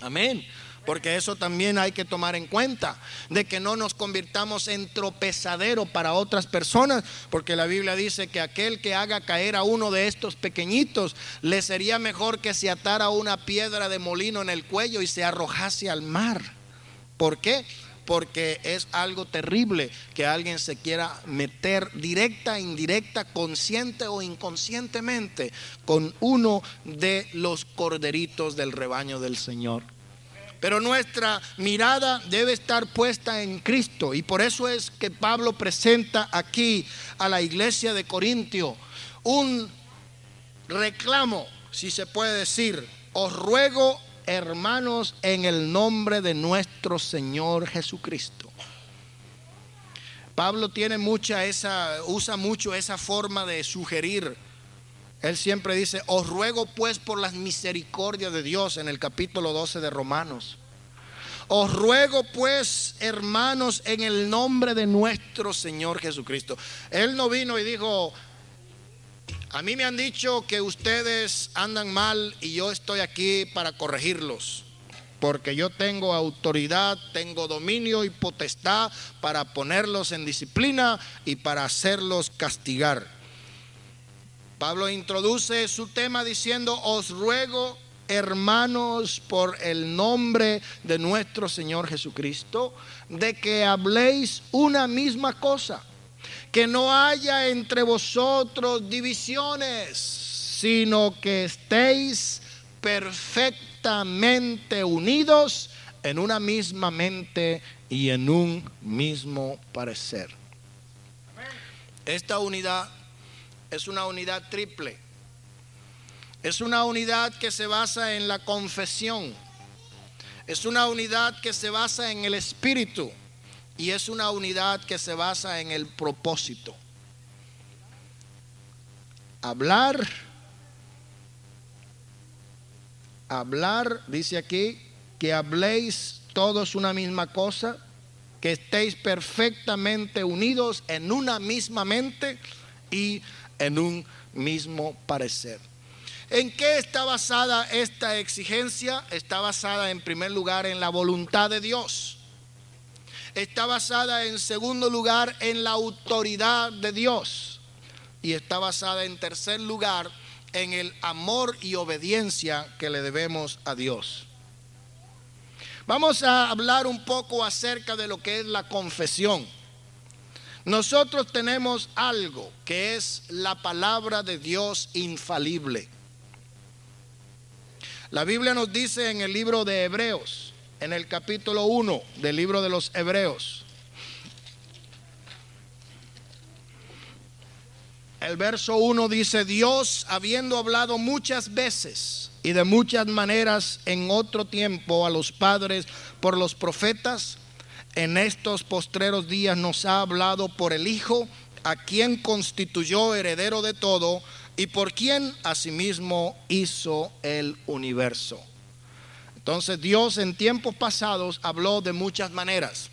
Amén. Porque eso también hay que tomar en cuenta, de que no nos convirtamos en tropezadero para otras personas, porque la Biblia dice que aquel que haga caer a uno de estos pequeñitos, le sería mejor que se atara una piedra de molino en el cuello y se arrojase al mar. ¿Por qué? Porque es algo terrible que alguien se quiera meter directa, indirecta, consciente o inconscientemente con uno de los corderitos del rebaño del Señor. Pero nuestra mirada debe estar puesta en Cristo. Y por eso es que Pablo presenta aquí a la iglesia de Corintio un reclamo, si se puede decir. Os ruego, hermanos, en el nombre de nuestro Señor Jesucristo. Pablo usa mucho esa forma de sugerir. Él siempre dice, os ruego pues por las misericordias de Dios, en el capítulo 12 de Romanos. Os ruego pues, hermanos, en el nombre de nuestro Señor Jesucristo. Él no vino y dijo, a mí me han dicho que ustedes andan mal y yo estoy aquí para corregirlos, porque yo tengo autoridad, tengo dominio y potestad para ponerlos en disciplina y para hacerlos castigar. Pablo introduce su tema diciendo, os ruego, hermanos, por el nombre de nuestro Señor Jesucristo, de que habléis una misma cosa, que no haya entre vosotros divisiones, sino que estéis perfectamente unidos en una misma mente y en un mismo parecer. Esta unidad es una unidad triple. Es una unidad que se basa en la confesión. Es una unidad que se basa en el espíritu. Y es una unidad que se basa en el propósito. Hablar, dice aquí, que habléis todos una misma cosa, que estéis perfectamente unidos en una misma mente y en un mismo parecer. ¿En qué está basada esta exigencia? Está basada en primer lugar en la voluntad de Dios. Está basada en segundo lugar en la autoridad de Dios. Y está basada en tercer lugar en el amor y obediencia que le debemos a Dios. Vamos a hablar un poco acerca de lo que es la confesión. Nosotros tenemos algo que es la palabra de Dios infalible. La Biblia nos dice en el libro de Hebreos, en el capítulo 1 del libro de los Hebreos, el verso 1 dice, Dios, habiendo hablado muchas veces y de muchas maneras en otro tiempo a los padres por los profetas, en estos postreros días nos ha hablado por el Hijo, a quien constituyó heredero de todo y por quien asimismo hizo el universo. Entonces Dios en tiempos pasados habló de muchas maneras.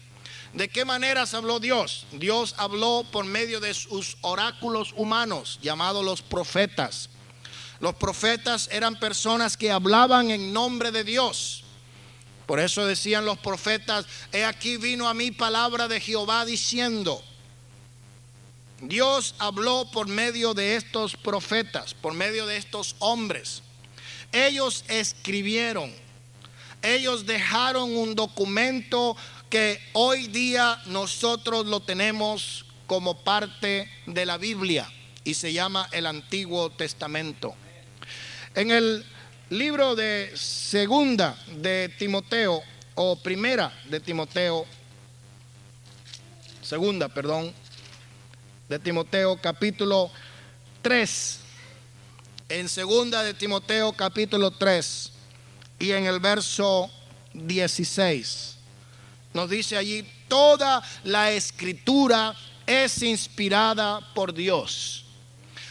¿De qué maneras habló Dios? Dios habló por medio de sus oráculos humanos, llamados los profetas. Los profetas eran personas que hablaban en nombre de Dios. Por eso decían los profetas: he aquí vino a mí palabra de Jehová diciendo. Dios habló por medio de estos profetas, por medio de estos hombres. Ellos escribieron, ellos dejaron un documento que hoy día nosotros lo tenemos como parte de la Biblia y se llama el Antiguo Testamento. En el libro de segunda de Timoteo, o primera de Timoteo, segunda, perdón, de Timoteo capítulo 3, en segunda de Timoteo capítulo 3 y en el verso 16, nos dice allí: toda la escritura es inspirada por Dios.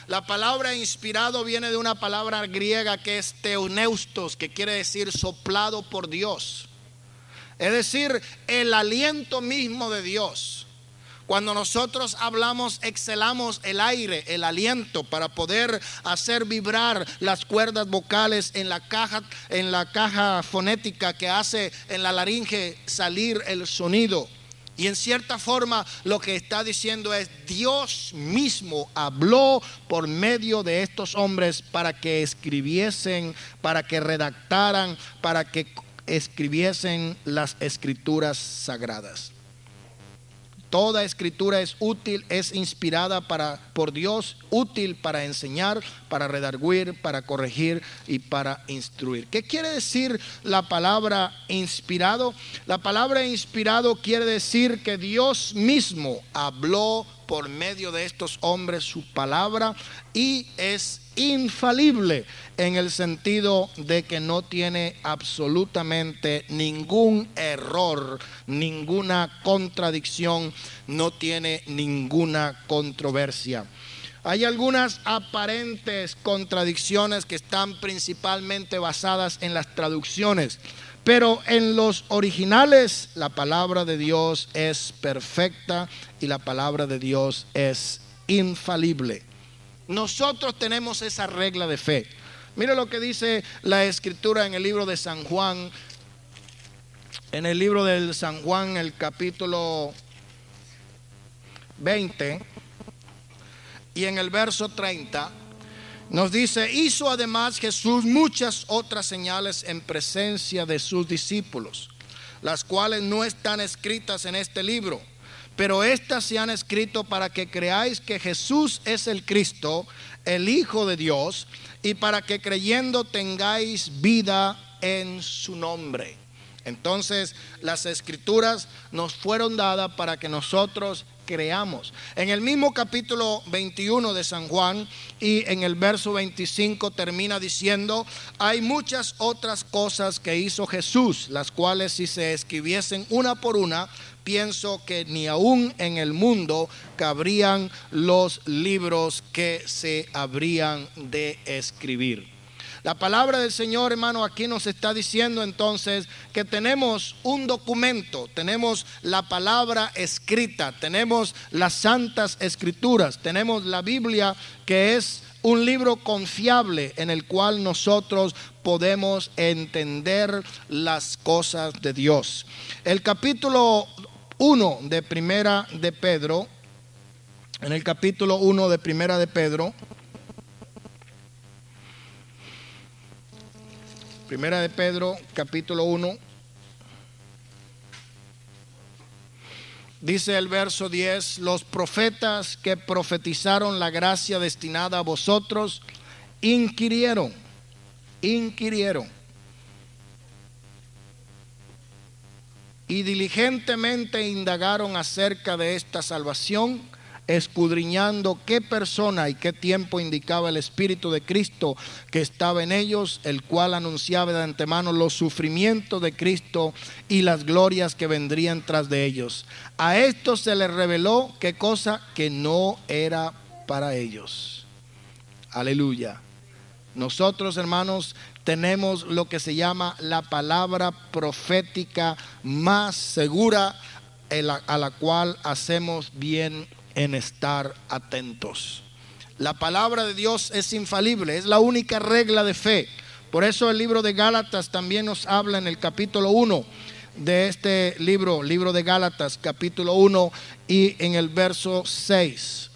La palabra inspirado viene de una palabra griega que es theoneustos, que quiere decir soplado por Dios. Es decir, el aliento mismo de Dios. Cuando nosotros hablamos, exhalamos el aire, el aliento, para poder hacer vibrar las cuerdas vocales en la caja fonética que hace en la laringe salir el sonido. Y en cierta forma lo que está diciendo es: Dios mismo habló por medio de estos hombres para que escribiesen, para que redactaran, para que escribiesen las escrituras sagradas. Toda escritura es útil, es inspirada por Dios, útil para enseñar, para redarguir, para corregir y para instruir. ¿Qué quiere decir la palabra inspirado? La palabra inspirado quiere decir que Dios mismo habló por medio de estos hombres su palabra y es infalible en el sentido de que no tiene absolutamente ningún error, ninguna contradicción, no tiene ninguna controversia. Hay algunas aparentes contradicciones que están principalmente basadas en las traducciones, pero en los originales la palabra de Dios es perfecta y la palabra de Dios es infalible. Nosotros tenemos esa regla de fe. Mire lo que dice la Escritura en el libro de San Juan. En el libro de San Juan, el capítulo 20 y en el verso 30, nos dice: hizo además Jesús muchas otras señales en presencia de sus discípulos, las cuales no están escritas en este libro, pero estas se han escrito para que creáis que Jesús es el Cristo, el Hijo de Dios, y para que creyendo tengáis vida en su nombre. Entonces, las escrituras nos fueron dadas para que nosotros creamos. En el mismo capítulo 21 de San Juan y en el verso 25 termina diciendo: hay muchas otras cosas que hizo Jesús, las cuales si se escribiesen una por una, pienso que ni aún en el mundo cabrían los libros que se habrían de escribir. La palabra del Señor, hermano, aquí nos está diciendo entonces que tenemos un documento, tenemos la palabra escrita, tenemos las santas escrituras, tenemos la Biblia, que es un libro confiable en el cual nosotros podemos entender las cosas de Dios. El capítulo 1 de Primera de Pedro, en el capítulo 1 de Primera de Pedro, Primera de Pedro, capítulo 1, dice el verso 10: los profetas que profetizaron la gracia destinada a vosotros inquirieron y diligentemente indagaron acerca de esta salvación, escudriñando qué persona y qué tiempo indicaba el Espíritu de Cristo que estaba en ellos, el cual anunciaba de antemano los sufrimientos de Cristo y las glorias que vendrían tras de ellos. A esto se les reveló qué cosa que no era para ellos. Aleluya. Nosotros, hermanos, tenemos lo que se llama la palabra profética más segura a la cual hacemos bien en estar atentos. La palabra de Dios es infalible, es la única regla de fe. Por eso el libro de Gálatas también nos habla en el capítulo 1 de este libro de Gálatas, capítulo 1, y en el verso 6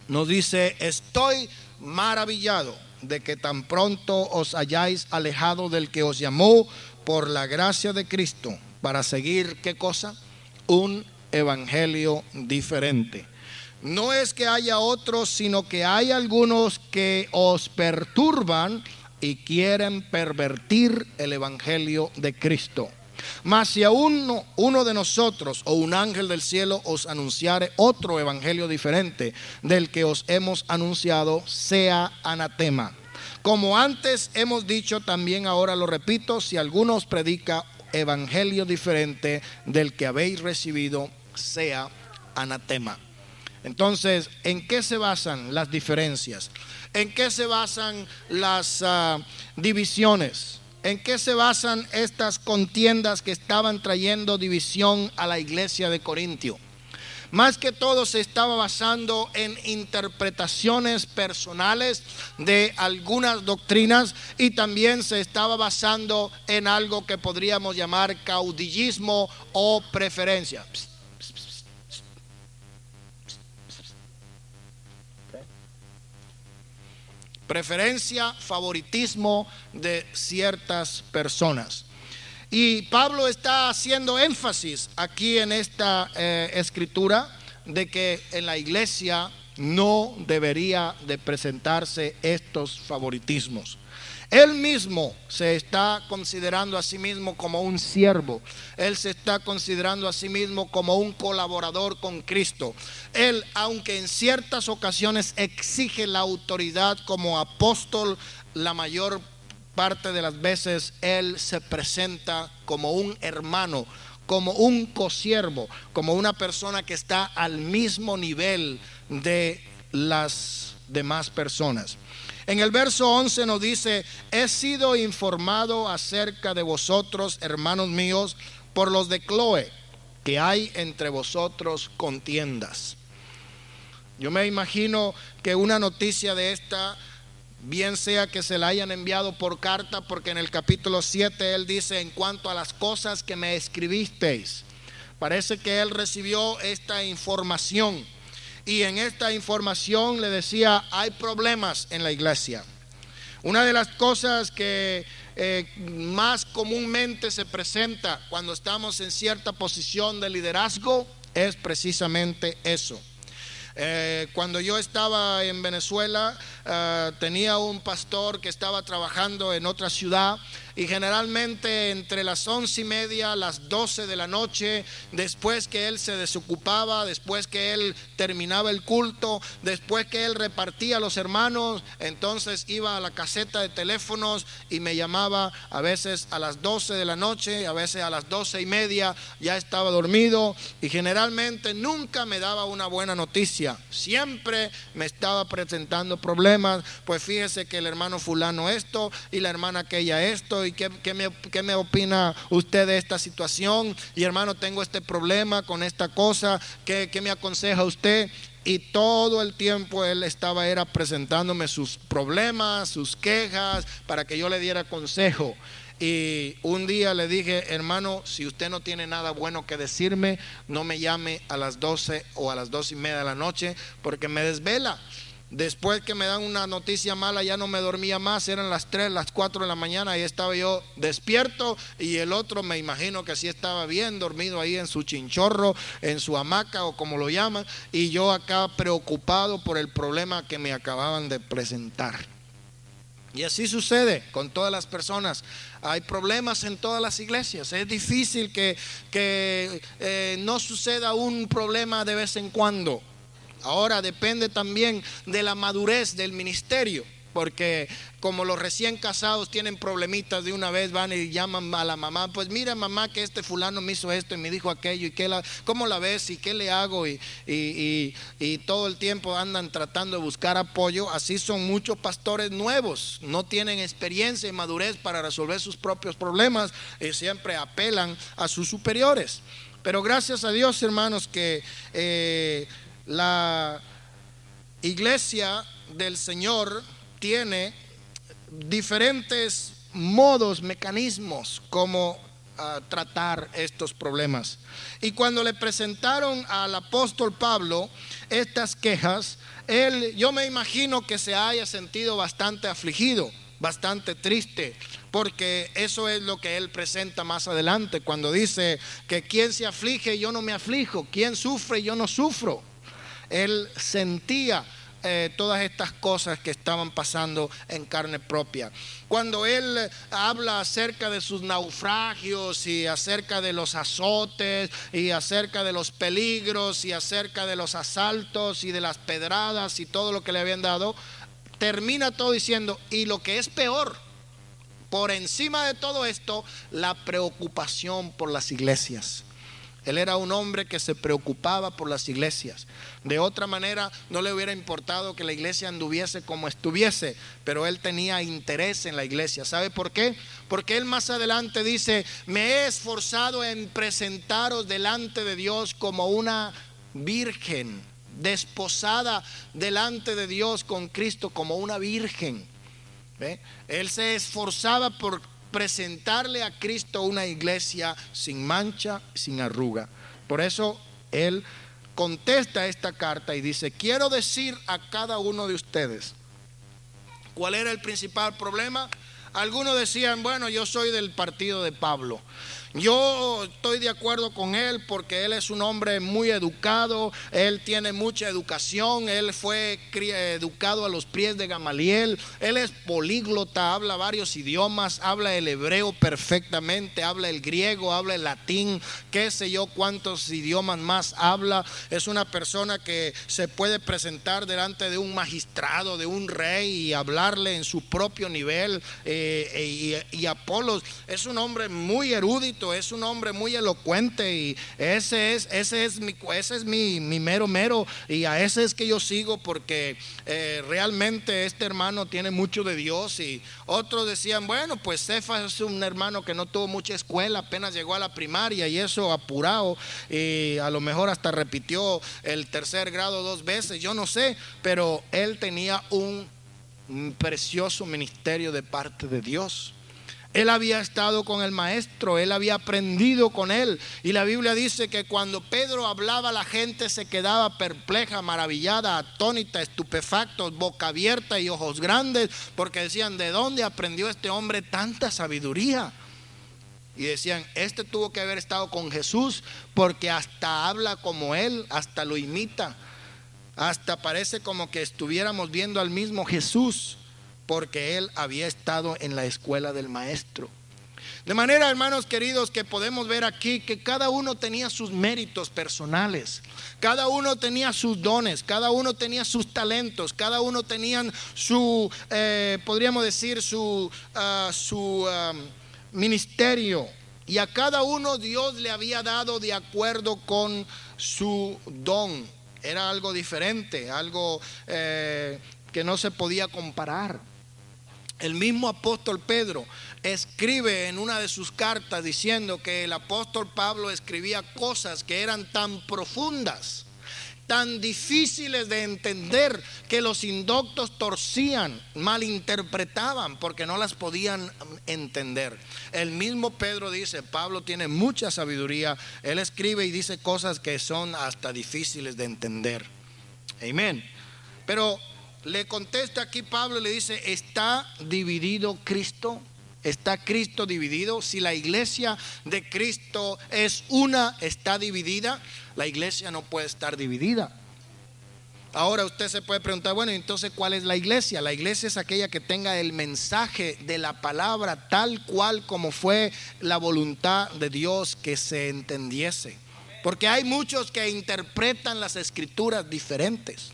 nos dice: estoy maravillado de que tan pronto os hayáis alejado del que os llamó por la gracia de Cristo para seguir, ¿qué cosa? Un evangelio diferente. No es que haya otros, sino que hay algunos que os perturban y quieren pervertir el evangelio de Cristo. Mas si a uno de nosotros o un ángel del cielo os anunciare otro evangelio diferente del que os hemos anunciado, sea anatema. Como antes hemos dicho, también ahora lo repito: si alguno os predica evangelio diferente del que habéis recibido, sea anatema. Entonces, ¿en qué se basan las diferencias? ¿En qué se basan las divisiones? ¿En qué se basan estas contiendas que estaban trayendo división a la iglesia de Corintio? Más que todo se estaba basando en interpretaciones personales de algunas doctrinas, y también se estaba basando en algo que podríamos llamar caudillismo o preferencia. Preferencia, favoritismo de ciertas personas. Y Pablo está haciendo énfasis aquí en esta escritura de que en la iglesia no debería de presentarse estos favoritismos. Él mismo se está considerando a sí mismo como un siervo. Él se está considerando a sí mismo como un colaborador con Cristo. Él, aunque en ciertas ocasiones exige la autoridad como apóstol, la mayor parte de las veces él se presenta como un hermano, como un consiervo, como una persona que está al mismo nivel de las demás personas. En el verso 11 nos dice: he sido informado acerca de vosotros, hermanos míos, por los de Cloé, que hay entre vosotros contiendas. Yo me imagino que una noticia de esta, bien sea que se la hayan enviado por carta, porque en el capítulo 7 él dice: en cuanto a las cosas que me escribisteis. Parece que él recibió esta información, y en esta información le decía: hay problemas en la iglesia. Una de las cosas que más comúnmente se presenta cuando estamos en cierta posición de liderazgo es precisamente eso. Cuando yo estaba en Venezuela, tenía un pastor que estaba trabajando en otra ciudad, y generalmente entre las 11:30, las 12 de la noche, después que él se desocupaba, después que él terminaba el culto, después que él repartía a los hermanos, entonces iba a la caseta de teléfonos y me llamaba a veces a las 12 de la noche, a veces a las 12:30, ya estaba dormido, y generalmente nunca me daba una buena noticia. Siempre me estaba presentando problemas. Pues fíjese que el hermano fulano esto y la hermana aquella esto, y ¿qué me opina usted de esta situación? Y hermano, tengo este problema con esta cosa, ¿qué me aconseja usted? Y todo el tiempo él era presentándome sus problemas, sus quejas, para que yo le diera consejo. Y un día le dije: hermano, si usted no tiene nada bueno que decirme, no me llame a las 12 o a las 12:30 de la noche, porque me desvela. Después que me dan una noticia mala, ya no me dormía más, eran las 3, las 4 de la mañana, y estaba yo despierto, y el otro me imagino que así estaba bien dormido ahí en su chinchorro, en su hamaca o como lo llaman, y yo acá preocupado por el problema que me acababan de presentar. Y así sucede con todas las personas. Hay problemas en todas las iglesias. Es difícil que no suceda un problema de vez en cuando. Ahora depende también de la madurez del ministerio, porque como los recién casados tienen problemitas, de una vez van y llaman a la mamá: pues mira, mamá, que este fulano me hizo esto y me dijo aquello, y ¿cómo la ves? ¿Y qué le hago? Y todo el tiempo andan tratando de buscar apoyo. Así son muchos pastores nuevos, no tienen experiencia y madurez para resolver sus propios problemas, y siempre apelan a sus superiores. Pero gracias a Dios, hermanos, que la iglesia del Señor tiene diferentes modos, mecanismos como tratar estos problemas. Y cuando le presentaron al apóstol Pablo estas quejas, yo me imagino que se haya sentido bastante afligido, bastante triste, porque eso es lo que él presenta más adelante cuando dice que quien se aflige yo no me aflijo, quien sufre yo no sufro. Él sentía todas estas cosas que estaban pasando en carne propia. Cuando él habla acerca de sus naufragios y acerca de los azotes y acerca de los peligros y acerca de los asaltos y de las pedradas y todo lo que le habían dado, termina todo diciendo, y lo que es peor, por encima de todo esto, la preocupación por las iglesias. Él era un hombre que se preocupaba por las iglesias. De otra manera, no le hubiera importado que la iglesia anduviese como estuviese, pero él tenía interés en la iglesia. ¿Sabe por qué? Porque él más adelante dice, me he esforzado en presentaros delante de Dios como una virgen, desposada delante de Dios con Cristo como una virgen. ¿Ve? Él se esforzaba por presentarle a Cristo una iglesia sin mancha, sin arruga. Por eso él contesta esta carta y dice, quiero decir a cada uno de ustedes, ¿cuál era el principal problema? Algunos decían, bueno, yo soy del partido de Pablo. Yo estoy de acuerdo con él porque él es un hombre muy educado, él tiene mucha educación, él fue educado a los pies de Gamaliel, él es políglota, habla varios idiomas, habla el hebreo perfectamente, habla el griego, habla el latín, qué sé yo cuántos idiomas más habla. Es una persona que se puede presentar delante de un magistrado, de un rey y hablarle en su propio nivel. Y Apolos es un hombre muy erudito, es un hombre muy elocuente y ese es mi mero y a ese es que yo sigo porque realmente este hermano tiene mucho de Dios. Y otros decían, bueno, pues Cefas es un hermano que no tuvo mucha escuela, apenas llegó a la primaria y eso apurado, y a lo mejor hasta repitió el tercer grado 2 veces, yo no sé, pero él tenía un precioso ministerio de parte de Dios. Él había estado con el maestro, él había aprendido con él. Y la Biblia dice que cuando Pedro hablaba, la gente se quedaba perpleja, maravillada, atónita, estupefactos, boca abierta y ojos grandes, porque decían, ¿de dónde aprendió este hombre tanta sabiduría? Y decían, este tuvo que haber estado con Jesús, porque hasta habla como él, hasta lo imita, hasta parece como que estuviéramos viendo al mismo Jesús, porque él había estado en la escuela del maestro. De manera, hermanos queridos, que podemos ver aquí que cada uno tenía sus méritos personales, cada uno tenía sus dones, cada uno tenía sus talentos, cada uno tenía su, podríamos decir, su ministerio. Y a cada uno Dios le había dado de acuerdo con su don. Era algo diferente, algo que no se podía comparar. El mismo apóstol Pedro escribe en una de sus cartas diciendo que el apóstol Pablo escribía cosas que eran tan profundas, tan difíciles de entender, que los indoctos torcían, malinterpretaban porque no las podían entender. El mismo Pedro dice, Pablo tiene mucha sabiduría, él escribe y dice cosas que son hasta difíciles de entender. Amén. Pero le contesta aquí Pablo y le dice, ¿está dividido Cristo? ¿Está Cristo dividido? Si la iglesia de Cristo es una, está dividida, la iglesia no puede estar dividida. Ahora usted se puede preguntar, bueno, entonces ¿cuál es la iglesia? La iglesia es aquella que tenga el mensaje de la palabra tal cual como fue la voluntad de Dios que se entendiese. Porque hay muchos que interpretan las escrituras diferentes.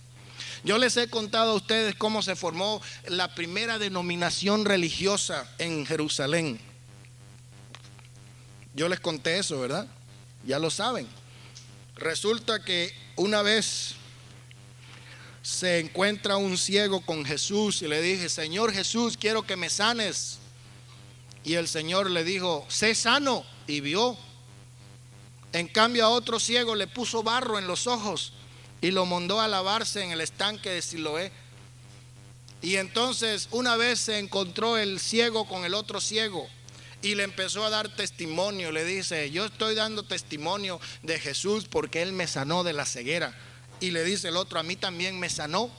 Yo les he contado a ustedes cómo se formó la primera denominación religiosa en Jerusalén. Yo les conté eso, ¿verdad? Ya lo saben. Resulta que una vez se encuentra un ciego con Jesús y le dije, Señor Jesús, quiero que me sanes. Y el Señor le dijo, sé sano, y vio. En cambio a otro ciego le puso barro en los ojos y lo mandó a lavarse en el estanque de Siloé. Y entonces una vez se encontró el ciego con el otro ciego y le empezó a dar testimonio. Le dice: yo estoy dando testimonio de Jesús porque Él me sanó de la ceguera. Y le dice el otro: a mí también me sanó.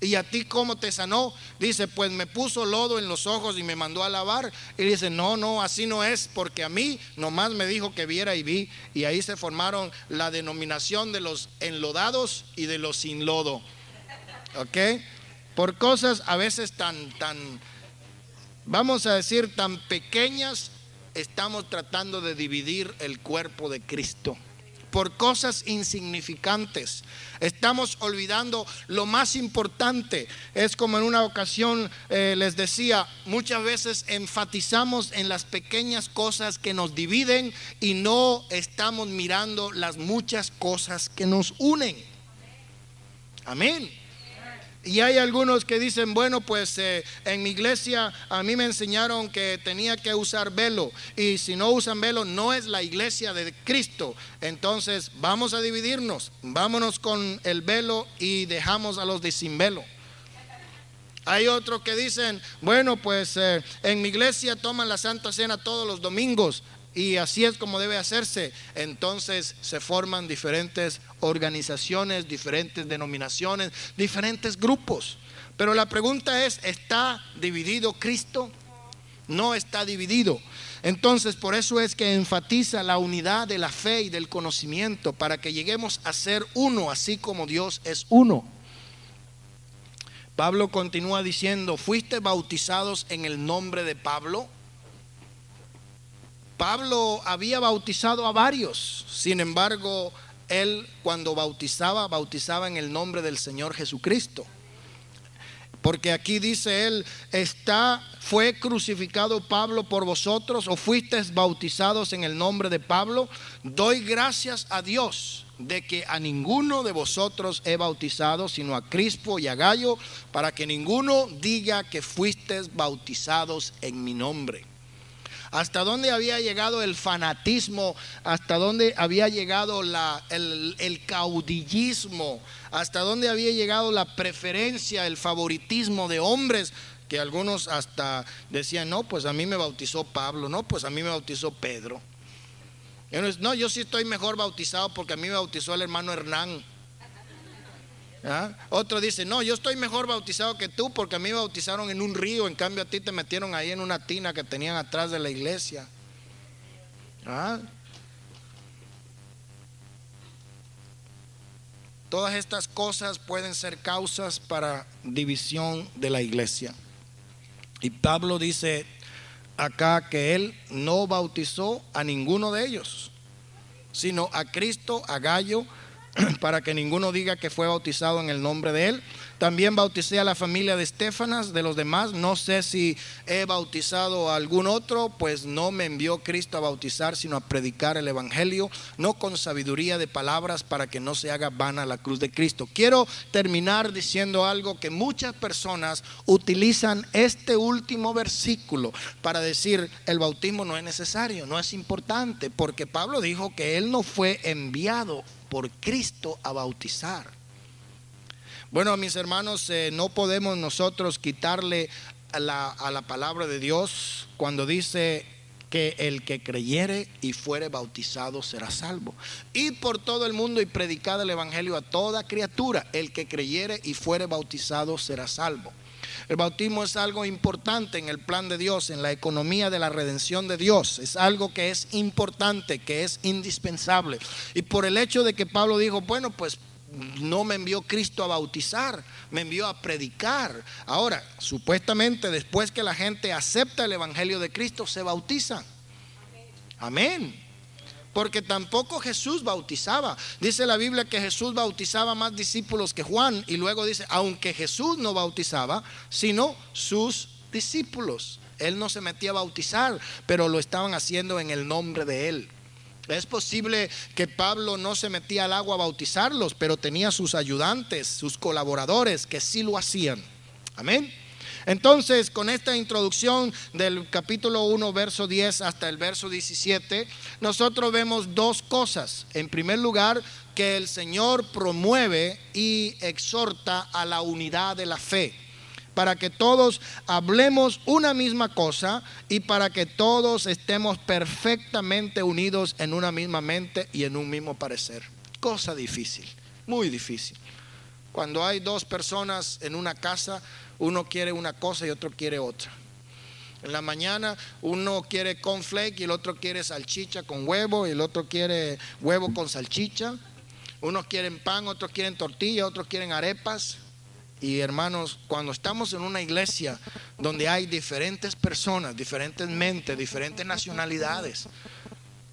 ¿Y a ti cómo te sanó? Dice: pues me puso lodo en los ojos y me mandó a lavar. Y dice: no, así no es, porque a mí nomás me dijo que viera y vi. Y ahí se formaron la denominación de los enlodados y de los sin lodo. ¿Ok? Por cosas a veces tan, vamos a decir, tan pequeñas, estamos tratando de dividir el cuerpo de Cristo. Por cosas insignificantes estamos olvidando lo más importante. Es como en una ocasión les decía, muchas veces enfatizamos en las pequeñas cosas que nos dividen y no estamos mirando las muchas cosas que nos unen. Amén. Y hay algunos que dicen: bueno, pues en mi iglesia a mí me enseñaron que tenía que usar velo, y si no usan velo no es la iglesia de Cristo. Entonces vamos a dividirnos, vámonos con el velo y dejamos a los de sin velo. Hay otros que dicen: bueno, pues en mi iglesia toman la Santa Cena todos los domingos y así es como debe hacerse. Entonces se forman diferentes organizaciones, diferentes denominaciones, diferentes grupos. Pero la pregunta es: ¿está dividido Cristo? No está dividido. Entonces por eso es que enfatiza la unidad de la fe y del conocimiento, para que lleguemos a ser uno, así como Dios es uno. Pablo continúa diciendo: ¿fuiste bautizados en el nombre de Pablo? Pablo había bautizado a varios, sin embargo, él cuando bautizaba en el nombre del Señor Jesucristo. Porque aquí dice él: ¿fue crucificado Pablo por vosotros o fuisteis bautizados en el nombre de Pablo? Doy gracias a Dios de que a ninguno de vosotros he bautizado, sino a Crispo y a Gayo, para que ninguno diga que fuisteis bautizados en mi nombre. Hasta dónde había llegado el fanatismo, hasta dónde había llegado el caudillismo, hasta dónde había llegado la preferencia, el favoritismo de hombres, que algunos hasta decían: no, pues a mí me bautizó Pablo, no, pues a mí me bautizó Pedro. No, yo sí estoy mejor bautizado porque a mí me bautizó el hermano Hernán. ¿Ah? Otro dice: no, yo estoy mejor bautizado que tú porque a mí me bautizaron en un río, en cambio a ti te metieron ahí en una tina que tenían atrás de la iglesia. ¿Ah? Todas estas cosas pueden ser causas para división de la iglesia. Y Pablo dice acá que él no bautizó a ninguno de ellos, sino a Cristo, a Gayo, para que ninguno diga que fue bautizado en el nombre de él. También bauticé a la familia de Estéfanas. De los demás no sé si he bautizado a algún otro, pues no me envió Cristo a bautizar, sino a predicar el evangelio, no con sabiduría de palabras, para que no se haga vana la cruz de Cristo. Quiero terminar diciendo algo: que muchas personas utilizan este último versículo para decir: el bautismo no es necesario, no es importante, porque Pablo dijo que él no fue enviado por Cristo a bautizar. Bueno, mis hermanos, no podemos nosotros quitarle a la palabra de Dios cuando dice que el que creyere y fuere bautizado será salvo. Y por todo el mundo y predicad el evangelio a toda criatura. El que creyere y fuere bautizado será salvo. El bautismo es algo importante en el plan de Dios, en la economía de la redención de Dios. Es algo que es importante, que es indispensable. Y por el hecho de que Pablo dijo: bueno, pues no me envió Cristo a bautizar, me envió a predicar. Ahora, supuestamente después que la gente acepta el evangelio de Cristo, se bautiza. Amén. Porque tampoco Jesús bautizaba. Dice la Biblia que Jesús bautizaba más discípulos que Juan. Y luego dice: aunque Jesús no bautizaba, sino sus discípulos. Él no se metía a bautizar, pero lo estaban haciendo en el nombre de él. Es posible que Pablo no se metía al agua a bautizarlos, pero tenía sus ayudantes, sus colaboradores que sí lo hacían. Amén. Entonces, con esta introducción del capítulo 1, verso 10 hasta el verso 17, nosotros vemos dos cosas. En primer lugar, que el Señor promueve y exhorta a la unidad de la fe, para que todos hablemos una misma cosa y para que todos estemos perfectamente unidos en una misma mente y en un mismo parecer. Cosa difícil, muy difícil. Cuando hay dos personas en una casa, uno quiere una cosa y otro quiere otra. En la mañana uno quiere cornflake y el otro quiere salchicha con huevo y el otro quiere huevo con salchicha. Unos quieren pan, otros quieren tortilla, otros quieren arepas. Y hermanos, cuando estamos en una iglesia donde hay diferentes personas, diferentes mentes, diferentes nacionalidades,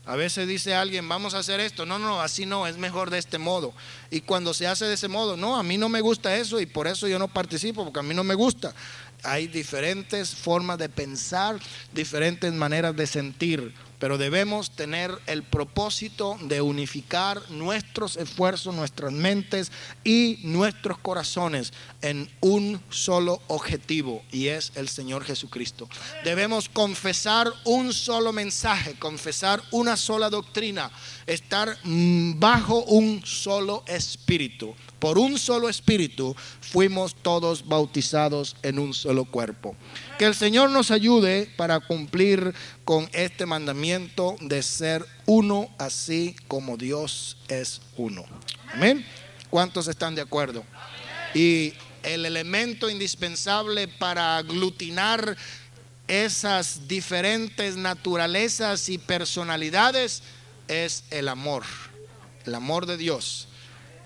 a veces dice alguien, vamos a hacer esto. No, así no, es mejor de este modo. Y cuando se hace de ese modo, no, a mí no me gusta eso y por eso yo no participo, porque a mí no me gusta. Hay diferentes formas de pensar, diferentes maneras de sentir, pero debemos tener el propósito de unificar nuestros esfuerzos, nuestras mentes y nuestros corazones en un solo objetivo, y es el Señor Jesucristo. Debemos confesar un solo mensaje, confesar una sola doctrina, estar bajo un solo espíritu. Por un solo espíritu fuimos todos bautizados en un solo cuerpo. Que el Señor nos ayude para cumplir con este mandamiento de ser uno, así como Dios es uno. Amén. ¿Cuántos están de acuerdo? Y el elemento indispensable para aglutinar esas diferentes naturalezas y personalidades es el amor de Dios.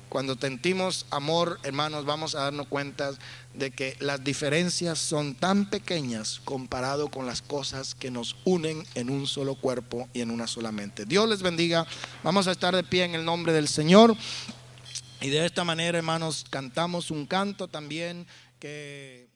Cuando sentimos amor, hermanos, vamos a darnos cuenta de que las diferencias son tan pequeñas comparado con las cosas que nos unen en un solo cuerpo y en una sola mente. Dios les bendiga. Vamos a estar de pie en el nombre del Señor. Y de esta manera, hermanos, cantamos un canto también que...